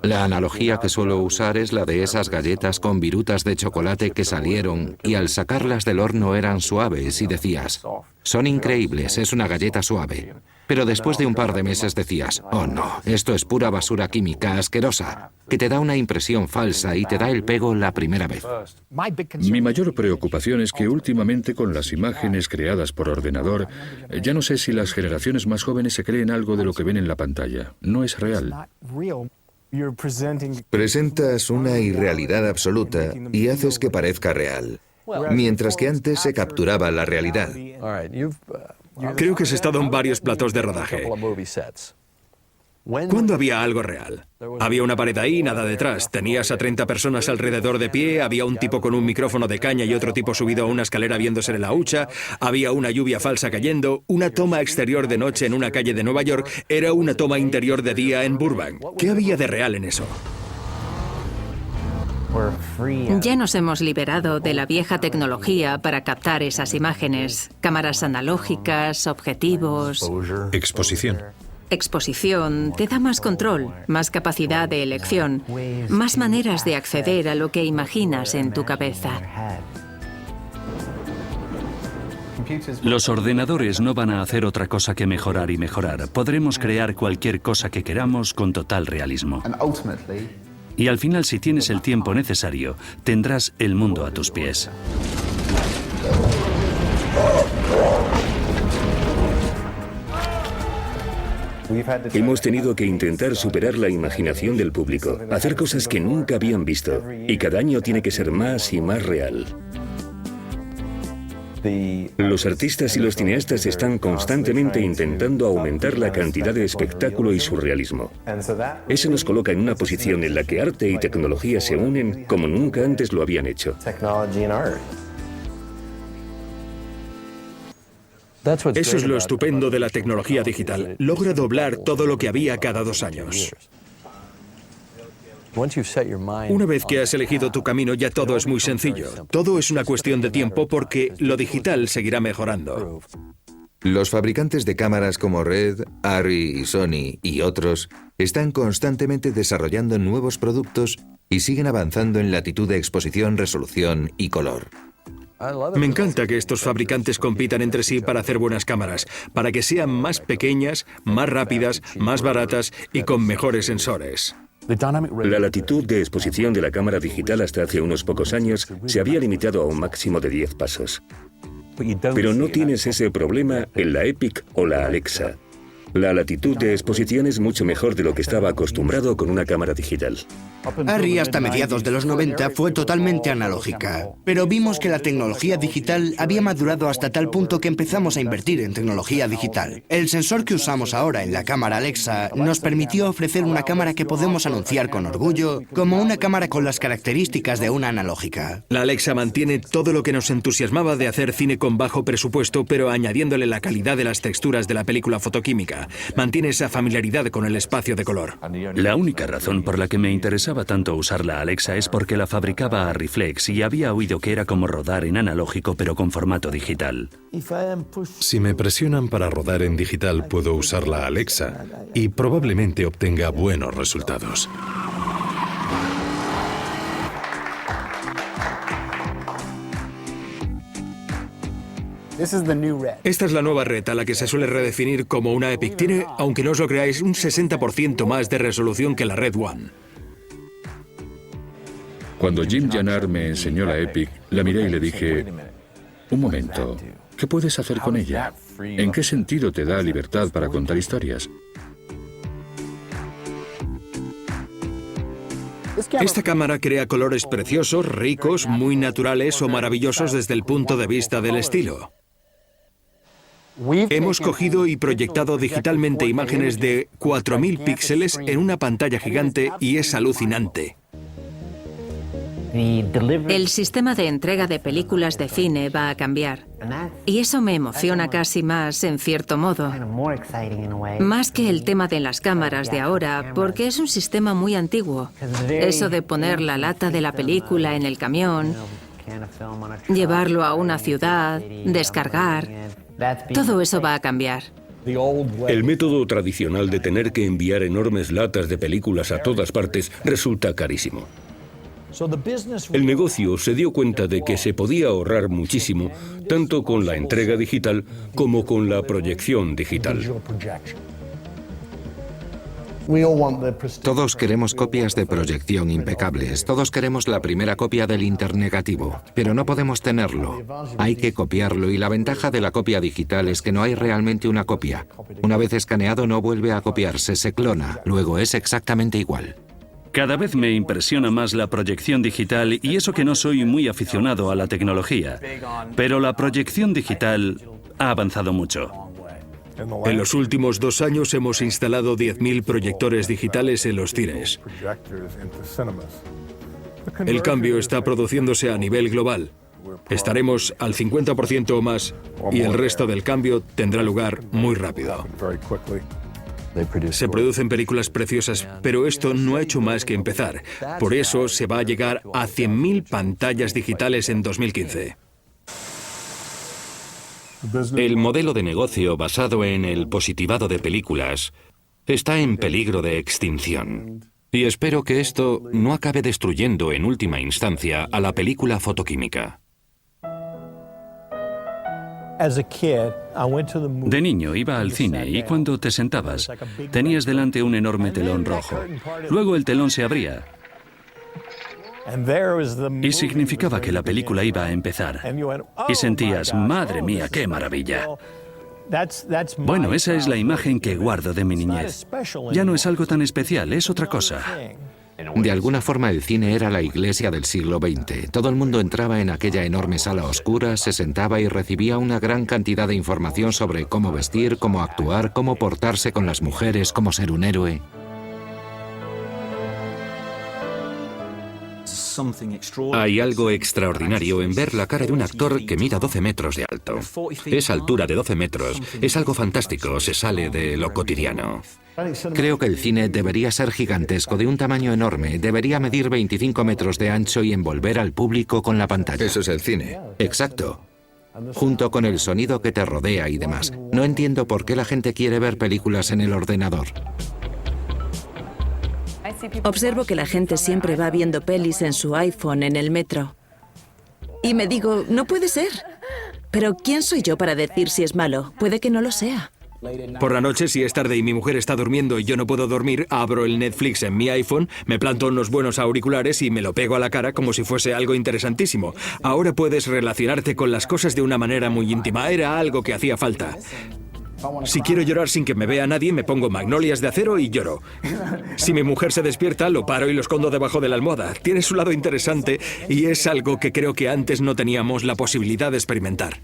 La analogía que suelo usar es la de esas galletas con virutas de chocolate que salieron y al sacarlas del horno eran suaves y decías, son increíbles, es una galleta suave. Pero después de un par de meses decías, oh no, esto es pura basura química asquerosa, que te da una impresión falsa y te da el pego la primera vez. Mi mayor preocupación es que últimamente con las imágenes creadas por ordenador, ya no sé si las generaciones más jóvenes se creen algo de lo que ven en la pantalla. No es real. Presentas una irrealidad absoluta y haces que parezca real, mientras que antes se capturaba la realidad. Creo que has estado en varios platós de rodaje. ¿Cuándo había algo real? Había una pared ahí, nada detrás. Tenías a 30 personas alrededor de pie, había un tipo con un micrófono de caña y otro tipo subido a una escalera viéndose en la hucha, había una lluvia falsa cayendo, una toma exterior de noche en una calle de Nueva York era una toma interior de día en Burbank. ¿Qué había de real en eso? Ya nos hemos liberado de la vieja tecnología para captar esas imágenes. Cámaras analógicas, objetivos... Exposición. Exposición te da más control, más capacidad de elección, más maneras de acceder a lo que imaginas en tu cabeza. Los ordenadores no van a hacer otra cosa que mejorar y mejorar. Podremos crear cualquier cosa que queramos con total realismo. Y al final, si tienes el tiempo necesario, tendrás el mundo a tus pies. Hemos tenido que intentar superar la imaginación del público, hacer cosas que nunca habían visto, y cada año tiene que ser más y más real. Los artistas y los cineastas están constantemente intentando aumentar la cantidad de espectáculo y surrealismo. Eso nos coloca en una posición en la que arte y tecnología se unen como nunca antes lo habían hecho. Eso es lo estupendo de la tecnología digital. Logra doblar todo lo que había cada 2 años. Una vez que has elegido tu camino, ya todo es muy sencillo. Todo es una cuestión de tiempo porque lo digital seguirá mejorando. Los fabricantes de cámaras como Red, Arri y Sony y otros están constantemente desarrollando nuevos productos y siguen avanzando en latitud de exposición, resolución y color. Me encanta que estos fabricantes compitan entre sí para hacer buenas cámaras, para que sean más pequeñas, más rápidas, más baratas y con mejores sensores. La latitud de exposición de la cámara digital hasta hace unos pocos años se había limitado a un máximo de 10 pasos. Pero no tienes ese problema en la Epic o la Alexa. La latitud de exposición es mucho mejor de lo que estaba acostumbrado con una cámara digital. Arri hasta mediados de los 90 fue totalmente analógica, pero vimos que la tecnología digital había madurado hasta tal punto que empezamos a invertir en tecnología digital. El sensor que usamos ahora en la cámara Alexa nos permitió ofrecer una cámara que podemos anunciar con orgullo como una cámara con las características de una analógica. La Alexa mantiene todo lo que nos entusiasmaba de hacer cine con bajo presupuesto, pero añadiéndole la calidad de las texturas de la película fotoquímica. Mantiene esa familiaridad con el espacio de color. La única razón por la que me interesaba tanto usar la Alexa es porque la fabricaba Arriflex y había oído que era como rodar en analógico pero con formato digital. Si me presionan para rodar en digital, puedo usar la Alexa y probablemente obtenga buenos resultados. Esta es la nueva Red, a la que se suele redefinir como una Epic. Tiene, aunque no os lo creáis, un 60% más de resolución que la Red One. Cuando Jim Jannard me enseñó la Epic, la miré y le dije, un momento, ¿qué puedes hacer con ella? ¿En qué sentido te da libertad para contar historias? Esta cámara crea colores preciosos, ricos, muy naturales o maravillosos desde el punto de vista del estilo. Hemos cogido y proyectado digitalmente imágenes de 4000 píxeles en una pantalla gigante y es alucinante. El sistema de entrega de películas de cine va a cambiar. Y eso me emociona casi más, en cierto modo. Más que el tema de las cámaras de ahora, porque es un sistema muy antiguo. Eso de poner la lata de la película en el camión, llevarlo a una ciudad, descargar, todo eso va a cambiar. El método tradicional de tener que enviar enormes latas de películas a todas partes resulta carísimo. El negocio se dio cuenta de que se podía ahorrar muchísimo, tanto con la entrega digital como con la proyección digital. Todos queremos copias de proyección impecables, todos queremos la primera copia del internegativo, pero no podemos tenerlo. Hay que copiarlo y la ventaja de la copia digital es que no hay realmente una copia. Una vez escaneado no vuelve a copiarse, se clona, luego es exactamente igual. Cada vez me impresiona más la proyección digital y eso que no soy muy aficionado a la tecnología, pero la proyección digital ha avanzado mucho. En los últimos 2 años hemos instalado 10.000 proyectores digitales en los cines. El cambio está produciéndose a nivel global. Estaremos al 50% o más y el resto del cambio tendrá lugar muy rápido. Se producen películas preciosas, pero esto no ha hecho más que empezar. Por eso se va a llegar a 100.000 pantallas digitales en 2015. El modelo de negocio basado en el positivado de películas está en peligro de extinción. Y espero que esto no acabe destruyendo en última instancia a la película fotoquímica. De niño iba al cine y cuando te sentabas tenías delante un enorme telón rojo. Luego el telón se abría y significaba que la película iba a empezar. Y sentías, madre mía, qué maravilla. Bueno, esa es la imagen que guardo de mi niñez. Ya no es algo tan especial, es otra cosa. De alguna forma el cine era la iglesia del siglo XX. Todo el mundo entraba en aquella enorme sala oscura, se sentaba y recibía una gran cantidad de información sobre cómo vestir, cómo actuar, cómo portarse con las mujeres, cómo ser un héroe. Hay algo extraordinario en ver la cara de un actor que mida 12 metros de alto. Esa altura de 12 metros es algo fantástico, se sale de lo cotidiano. Creo que el cine debería ser gigantesco, de un tamaño enorme. Debería medir 25 metros de ancho y envolver al público con la pantalla. Eso es el cine. Exacto. Junto con el sonido que te rodea y demás. No entiendo por qué la gente quiere ver películas en el ordenador. Observo que la gente siempre va viendo pelis en su iPhone en el metro. Y me digo, no puede ser. Pero ¿quién soy yo para decir si es malo? Puede que no lo sea. Por la noche, si es tarde y mi mujer está durmiendo y yo no puedo dormir, abro el Netflix en mi iPhone, me planto unos buenos auriculares y me lo pego a la cara como si fuese algo interesantísimo. Ahora puedes relacionarte con las cosas de una manera muy íntima. Era algo que hacía falta. Si quiero llorar sin que me vea nadie, me pongo Magnolias de Acero y lloro. Si mi mujer se despierta, lo paro y lo escondo debajo de la almohada. Tiene su lado interesante y es algo que creo que antes no teníamos la posibilidad de experimentar.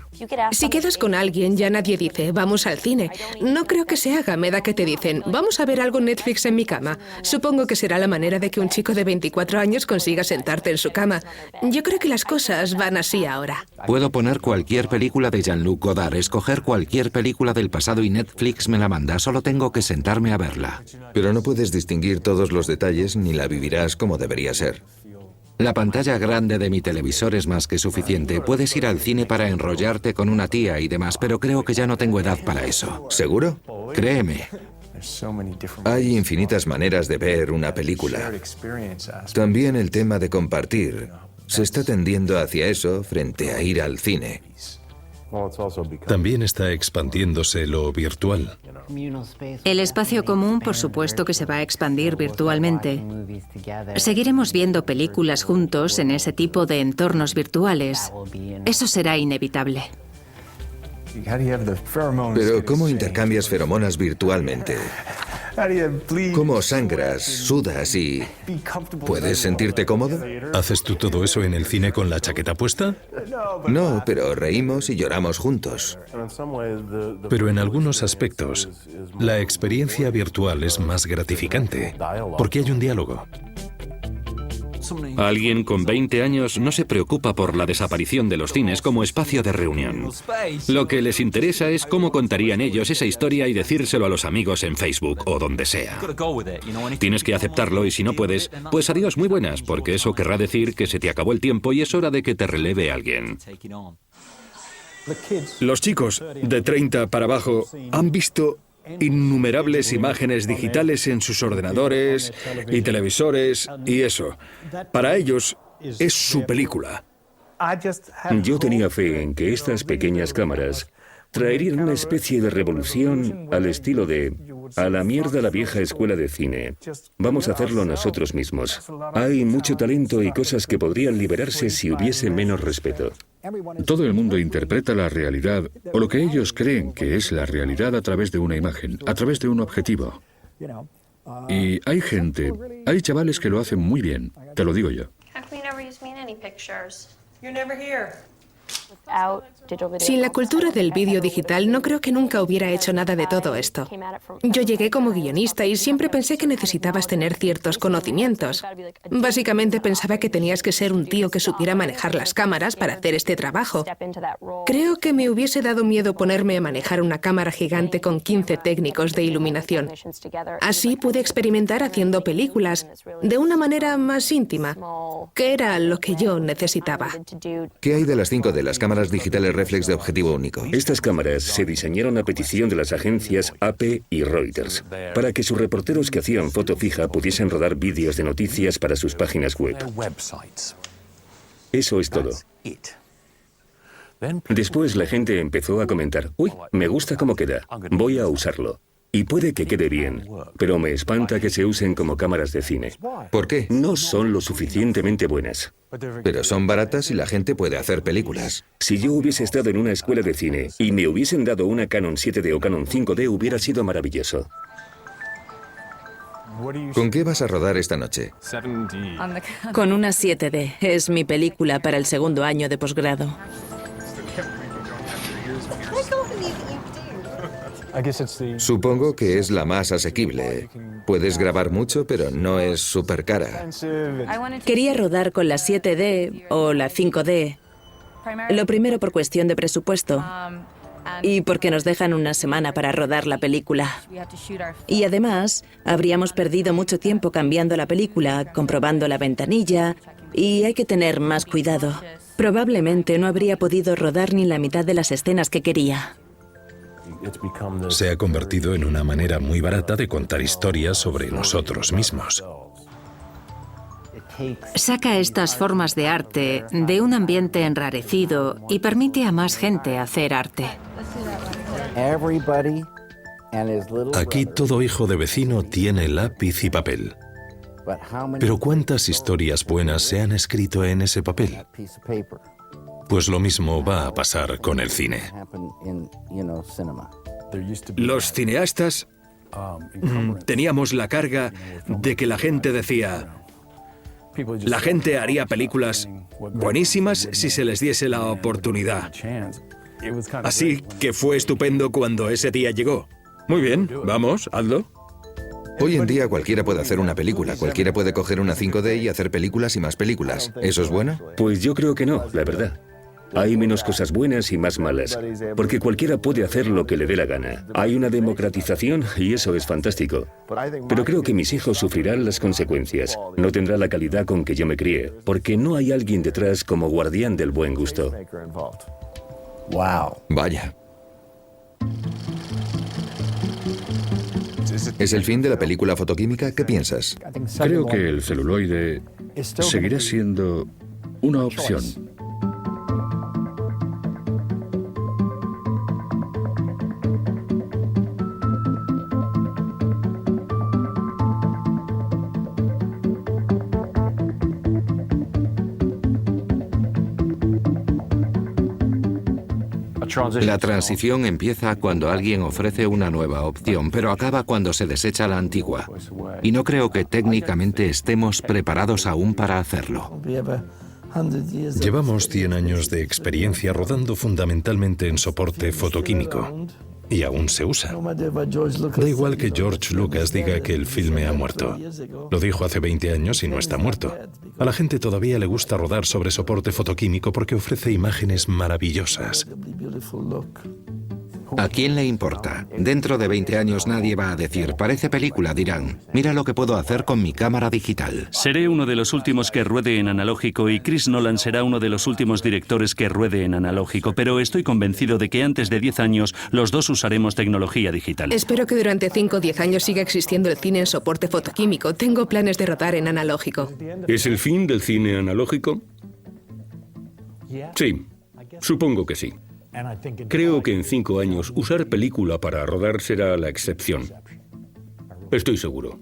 Si quedas con alguien, ya nadie dice, vamos al cine. No creo que se haga, me da que te dicen, vamos a ver algo Netflix en mi cama. Supongo que será la manera de que un chico de 24 años consiga sentarte en su cama. Yo creo que las cosas van así ahora. Puedo poner cualquier película de Jean-Luc Godard, escoger cualquier película del pasado y Netflix me la manda, solo tengo que sentarme a verla. Pero no puedes distinguir todos los detalles ni la vivirás como debería ser. La pantalla grande de mi televisor es más que suficiente. Puedes ir al cine para enrollarte con una tía y demás, pero creo que ya no tengo edad para eso. ¿Seguro? Créeme. Hay infinitas maneras de ver una película. También el tema de compartir. Se está tendiendo hacia eso frente a ir al cine. También está expandiéndose lo virtual. El espacio común, por supuesto, que se va a expandir virtualmente. Seguiremos viendo películas juntos en ese tipo de entornos virtuales. Eso será inevitable. Pero ¿cómo intercambias feromonas virtualmente? ¿Cómo sangras, sudas y... ¿Puedes sentirte cómodo? ¿Haces tú todo eso en el cine con la chaqueta puesta? No, pero reímos y lloramos juntos. Pero en algunos aspectos, la experiencia virtual es más gratificante, porque hay un diálogo. Alguien con 20 años no se preocupa por la desaparición de los cines como espacio de reunión. Lo que les interesa es cómo contarían ellos esa historia y decírselo a los amigos en Facebook o donde sea. Tienes que aceptarlo y si no puedes, pues adiós, muy buenas, porque eso querrá decir que se te acabó el tiempo y es hora de que te releve alguien. Los chicos de 30 para abajo han visto innumerables imágenes digitales en sus ordenadores y televisores y eso. Para ellos es su película. Yo tenía fe en que estas pequeñas cámaras traerían una especie de revolución al estilo de a la mierda la vieja escuela de cine. Vamos a hacerlo nosotros mismos. Hay mucho talento y cosas que podrían liberarse si hubiese menos respeto. Todo el mundo interpreta la realidad o lo que ellos creen que es la realidad a través de una imagen, a través de un objetivo. Y hay gente, hay chavales que lo hacen muy bien, te lo digo yo. Sin la cultura del vídeo digital, no creo que nunca hubiera hecho nada de todo esto. Yo llegué como guionista y siempre pensé que necesitabas tener ciertos conocimientos. Básicamente pensaba que tenías que ser un tío que supiera manejar las cámaras para hacer este trabajo. Creo que me hubiese dado miedo ponerme a manejar una cámara gigante con 15 técnicos de iluminación. Así pude experimentar haciendo películas de una manera más íntima, que era lo que yo necesitaba. ¿Qué hay de las 5 de las cámaras digitales reflex de objetivo único? Estas cámaras se diseñaron a petición de las agencias AP y Reuters para que sus reporteros que hacían foto fija pudiesen rodar vídeos de noticias para sus páginas web. Eso es todo. Después la gente empezó a comentar, uy, me gusta cómo queda, voy a usarlo. Y puede que quede bien, pero me espanta que se usen como cámaras de cine. ¿Por qué? No son lo suficientemente buenas. Pero son baratas y la gente puede hacer películas. Si yo hubiese estado en una escuela de cine y me hubiesen dado una Canon 7D o Canon 5D, hubiera sido maravilloso. ¿Con qué vas a rodar esta noche? Con una 7D. Es mi película para el segundo año de posgrado. Supongo que es la más asequible. Puedes grabar mucho, pero no es súper cara. Quería rodar con la 7D o la 5D. Lo primero por cuestión de presupuesto y porque nos dejan una semana para rodar la película. Y además, habríamos perdido mucho tiempo cambiando la película, comprobando la ventanilla, y hay que tener más cuidado. Probablemente no habría podido rodar ni la mitad de las escenas que quería. Se ha convertido en una manera muy barata de contar historias sobre nosotros mismos. Saca estas formas de arte de un ambiente enrarecido y permite a más gente hacer arte. Aquí todo hijo de vecino tiene lápiz y papel. Pero ¿cuántas historias buenas se han escrito en ese papel? Pues lo mismo va a pasar con el cine. Los cineastas teníamos la carga de que la gente decía: la gente haría películas buenísimas si se les diese la oportunidad. Así que fue estupendo cuando ese día llegó. Muy bien, vamos, hazlo. Hoy en día cualquiera puede hacer una película, cualquiera puede coger una 5D y hacer películas y más películas. ¿Eso es bueno? Pues yo creo que no, la verdad. Hay menos cosas buenas y más malas, porque cualquiera puede hacer lo que le dé la gana. Hay una democratización y eso es fantástico. Pero creo que mis hijos sufrirán las consecuencias. No tendrá la calidad con que yo me crié, porque no hay alguien detrás como guardián del buen gusto. ¡Wow! Vaya. ¿Es el fin de la película fotoquímica? ¿Qué piensas? Creo que el celuloide seguirá siendo una opción. La transición empieza cuando alguien ofrece una nueva opción, pero acaba cuando se desecha la antigua. Y no creo que técnicamente estemos preparados aún para hacerlo. Llevamos 100 años de experiencia rodando fundamentalmente en soporte fotoquímico. Y aún se usa. Da igual que George Lucas diga que el filme ha muerto. Lo dijo hace 20 años y no está muerto. A la gente todavía le gusta rodar sobre soporte fotoquímico porque ofrece imágenes maravillosas. ¿A quién le importa? Dentro de 20 años nadie va a decir, parece película, dirán, mira lo que puedo hacer con mi cámara digital. Seré uno de los últimos que ruede en analógico y Chris Nolan será uno de los últimos directores que ruede en analógico, pero estoy convencido de que antes de 10 años los dos usaremos tecnología digital. Espero que durante 5 o 10 años siga existiendo el cine en soporte fotoquímico. Tengo planes de rodar en analógico. ¿Es el fin del cine analógico? Sí, supongo que sí. Creo que en 5 años usar película para rodar será la excepción. Estoy seguro.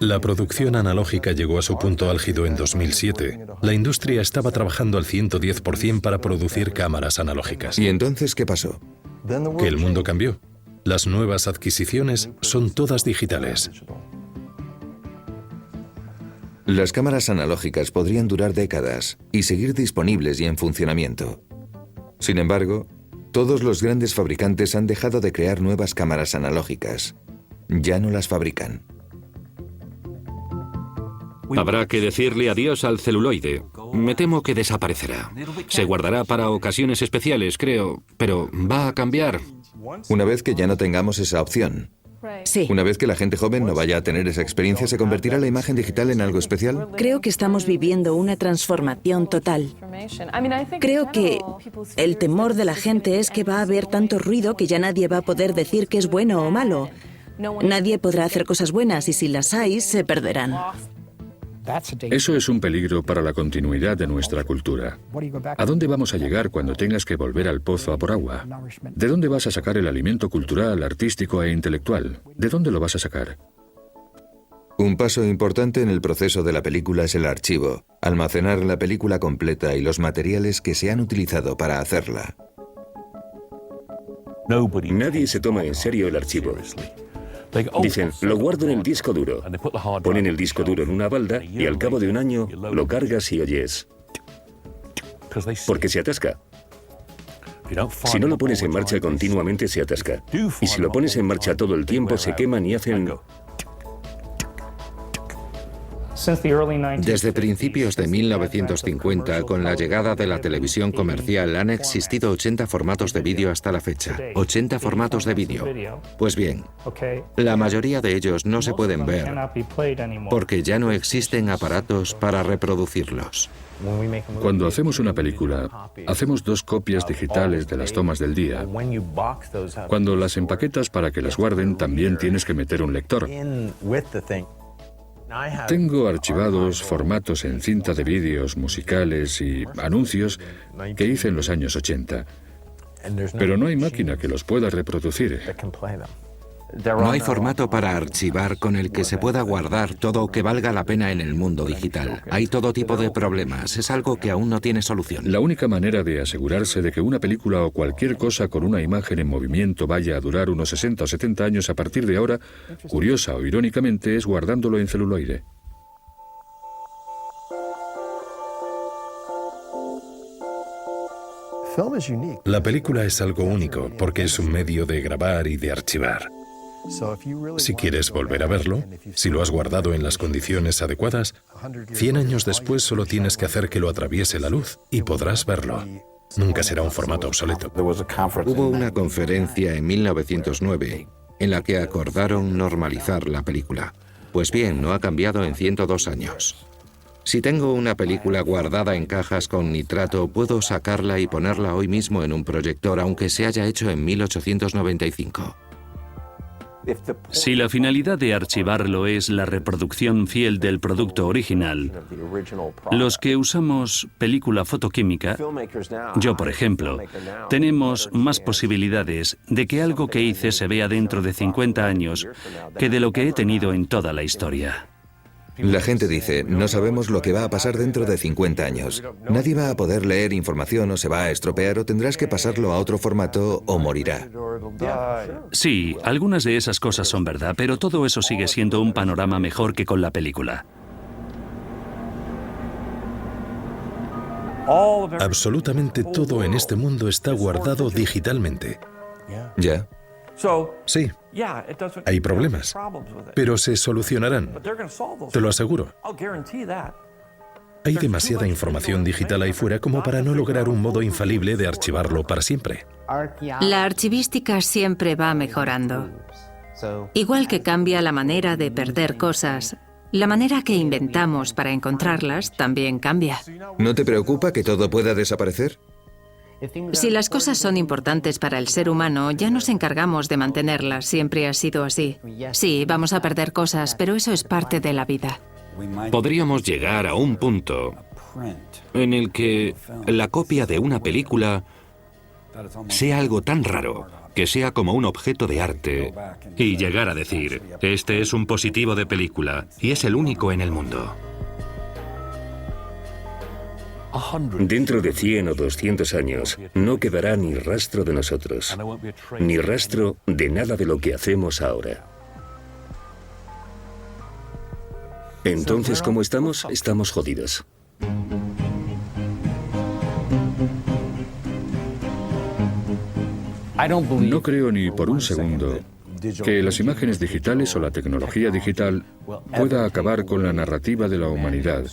La producción analógica llegó a su punto álgido en 2007. La industria estaba trabajando al 110% para producir cámaras analógicas. ¿Y entonces qué pasó? Que el mundo cambió. Las nuevas adquisiciones son todas digitales. Las cámaras analógicas podrían durar décadas y seguir disponibles y en funcionamiento. Sin embargo, todos los grandes fabricantes han dejado de crear nuevas cámaras analógicas. Ya no las fabrican. Habrá que decirle adiós al celuloide. Me temo que desaparecerá. Se guardará para ocasiones especiales, creo, pero va a cambiar. Una vez que ya no tengamos esa opción. Sí. Una vez que la gente joven no vaya a tener esa experiencia, ¿se convertirá la imagen digital en algo especial? Creo que estamos viviendo una transformación total. Creo que el temor de la gente es que va a haber tanto ruido que ya nadie va a poder decir que es bueno o malo. Nadie podrá hacer cosas buenas y si las hay, se perderán. Eso es un peligro para la continuidad de nuestra cultura. ¿A dónde vamos a llegar cuando tengas que volver al pozo a por agua? ¿De dónde vas a sacar el alimento cultural, artístico e intelectual? ¿De dónde lo vas a sacar? Un paso importante en el proceso de la película es el archivo, almacenar la película completa y los materiales que se han utilizado para hacerla. Nadie se toma en serio el archivo. Dicen, lo guardo en el disco duro. Ponen el disco duro en una balda y al cabo de un año lo cargas y oyes. Porque se atasca. Si no lo pones en marcha continuamente, se atasca. Y si lo pones en marcha todo el tiempo, se queman y hacen... Desde principios de 1950, con la llegada de la televisión comercial, han existido 80 formatos de vídeo hasta la fecha. 80 formatos de vídeo. Pues bien, la mayoría de ellos no se pueden ver porque ya no existen aparatos para reproducirlos. Cuando hacemos una película, hacemos 2 copias digitales de las tomas del día. Cuando las empaquetas para que las guarden, también tienes que meter un lector. Tengo archivados formatos en cinta de vídeos, musicales y anuncios que hice en los años 80. Pero no hay máquina que los pueda reproducir. No hay formato para archivar con el que se pueda guardar todo que valga la pena en el mundo digital. Hay todo tipo de problemas. Es algo que aún no tiene solución. La única manera de asegurarse de que una película o cualquier cosa con una imagen en movimiento vaya a durar unos 60 o 70 años a partir de ahora, curiosa o irónicamente, es guardándolo en celuloide. La película es algo único porque es un medio de grabar y de archivar. Si quieres volver a verlo, si lo has guardado en las condiciones adecuadas, 100 años después solo tienes que hacer que lo atraviese la luz y podrás verlo. Nunca será un formato obsoleto. Hubo una conferencia en 1909 en la que acordaron normalizar la película. Pues bien, no ha cambiado en 102 años. Si tengo una película guardada en cajas con nitrato, puedo sacarla y ponerla hoy mismo en un proyector, aunque se haya hecho en 1895. Si la finalidad de archivarlo es la reproducción fiel del producto original, los que usamos película fotoquímica, yo por ejemplo, tenemos más posibilidades de que algo que hice se vea dentro de 50 años que de lo que he tenido en toda la historia. La gente dice, no sabemos lo que va a pasar dentro de 50 años. Nadie va a poder leer información o se va a estropear o tendrás que pasarlo a otro formato o morirá. Sí, algunas de esas cosas son verdad, pero todo eso sigue siendo un panorama mejor que con la película. Absolutamente todo en este mundo está guardado digitalmente. ¿Ya? Sí, hay problemas, pero se solucionarán. Te lo aseguro. Hay demasiada información digital ahí fuera como para no lograr un modo infalible de archivarlo para siempre. La archivística siempre va mejorando. Igual que cambia la manera de perder cosas, la manera que inventamos para encontrarlas también cambia. ¿No te preocupa que todo pueda desaparecer? Si las cosas son importantes para el ser humano, ya nos encargamos de mantenerlas. Siempre ha sido así. Sí, vamos a perder cosas, pero eso es parte de la vida. Podríamos llegar a un punto en el que la copia de una película sea algo tan raro que sea como un objeto de arte y llegar a decir, este es un positivo de película y es el único en el mundo. Dentro de 100 o 200 años no quedará ni rastro de nosotros, ni rastro de nada de lo que hacemos ahora. Entonces, ¿cómo estamos? Estamos jodidos. No creo ni por un segundo que las imágenes digitales o la tecnología digital pueda acabar con la narrativa de la humanidad,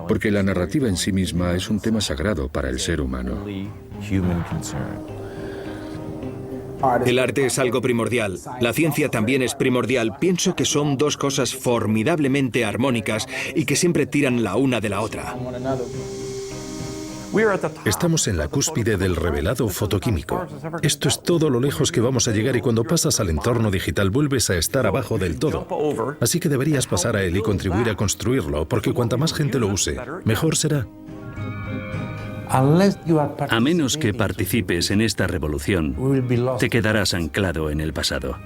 porque la narrativa en sí misma es un tema sagrado para el ser humano. El arte es algo primordial. La ciencia también es primordial. Pienso que son dos cosas formidablemente armónicas y que siempre tiran la una de la otra. Estamos en la cúspide del revelado fotoquímico. Esto es todo lo lejos que vamos a llegar y cuando pasas al entorno digital vuelves a estar abajo del todo. Así que deberías pasar a él y contribuir a construirlo, porque cuanta más gente lo use, mejor será. A menos que participes en esta revolución, te quedarás anclado en el pasado.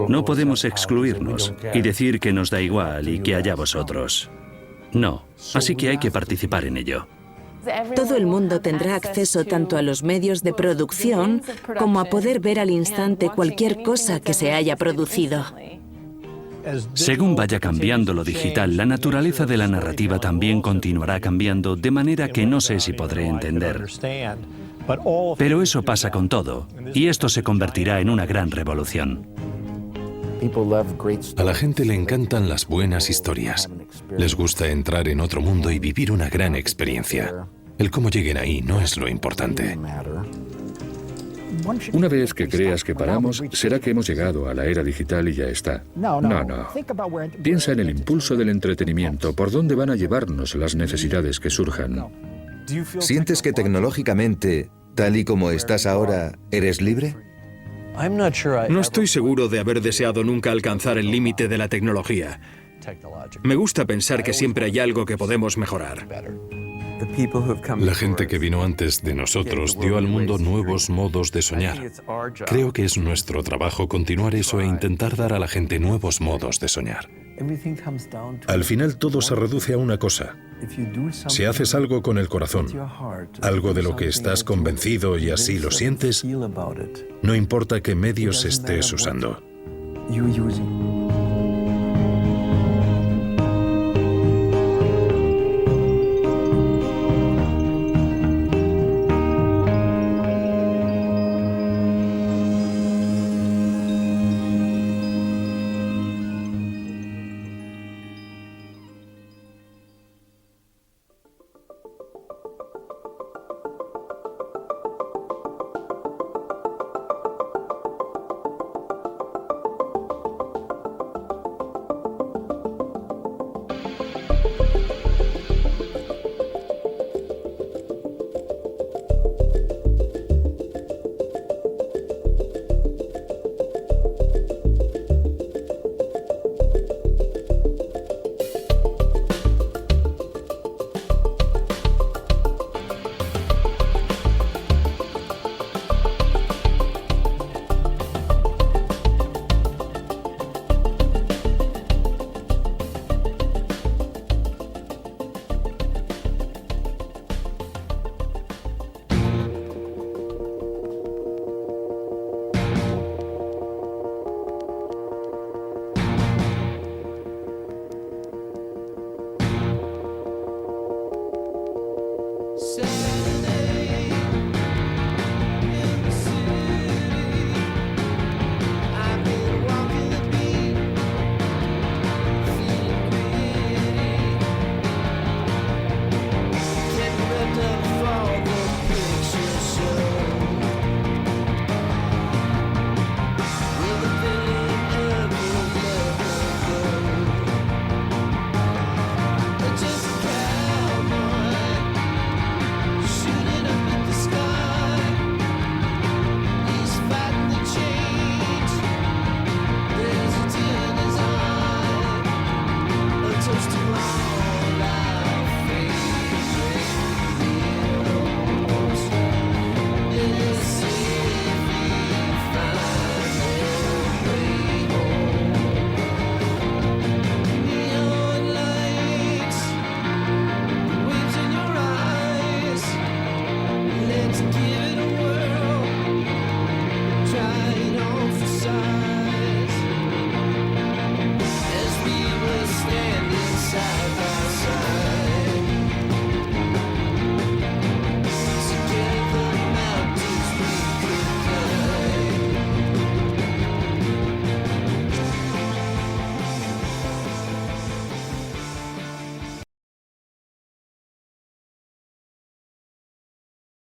No podemos excluirnos y decir que nos da igual y que allá vosotros. No, así que hay que participar en ello. Todo el mundo tendrá acceso tanto a los medios de producción como a poder ver al instante cualquier cosa que se haya producido. Según vaya cambiando lo digital, la naturaleza de la narrativa también continuará cambiando, de manera que no sé si podré entender. Pero eso pasa con todo, y esto se convertirá en una gran revolución. A la gente le encantan las buenas historias. Les gusta entrar en otro mundo y vivir una gran experiencia. El cómo lleguen ahí no es lo importante. Una vez que creas que paramos, será que hemos llegado a la era digital y ya está. No. Piensa en el impulso del entretenimiento, por dónde van a llevarnos las necesidades que surjan. ¿Sientes que tecnológicamente, tal y como estás ahora, eres libre? No estoy seguro de haber deseado nunca alcanzar el límite de la tecnología. Me gusta pensar que siempre hay algo que podemos mejorar. La gente que vino antes de nosotros dio al mundo nuevos modos de soñar. Creo que es nuestro trabajo continuar eso e intentar dar a la gente nuevos modos de soñar. Al final todo se reduce a una cosa. Si haces algo con el corazón, algo de lo que estás convencido y así lo sientes, no importa qué medios estés usando.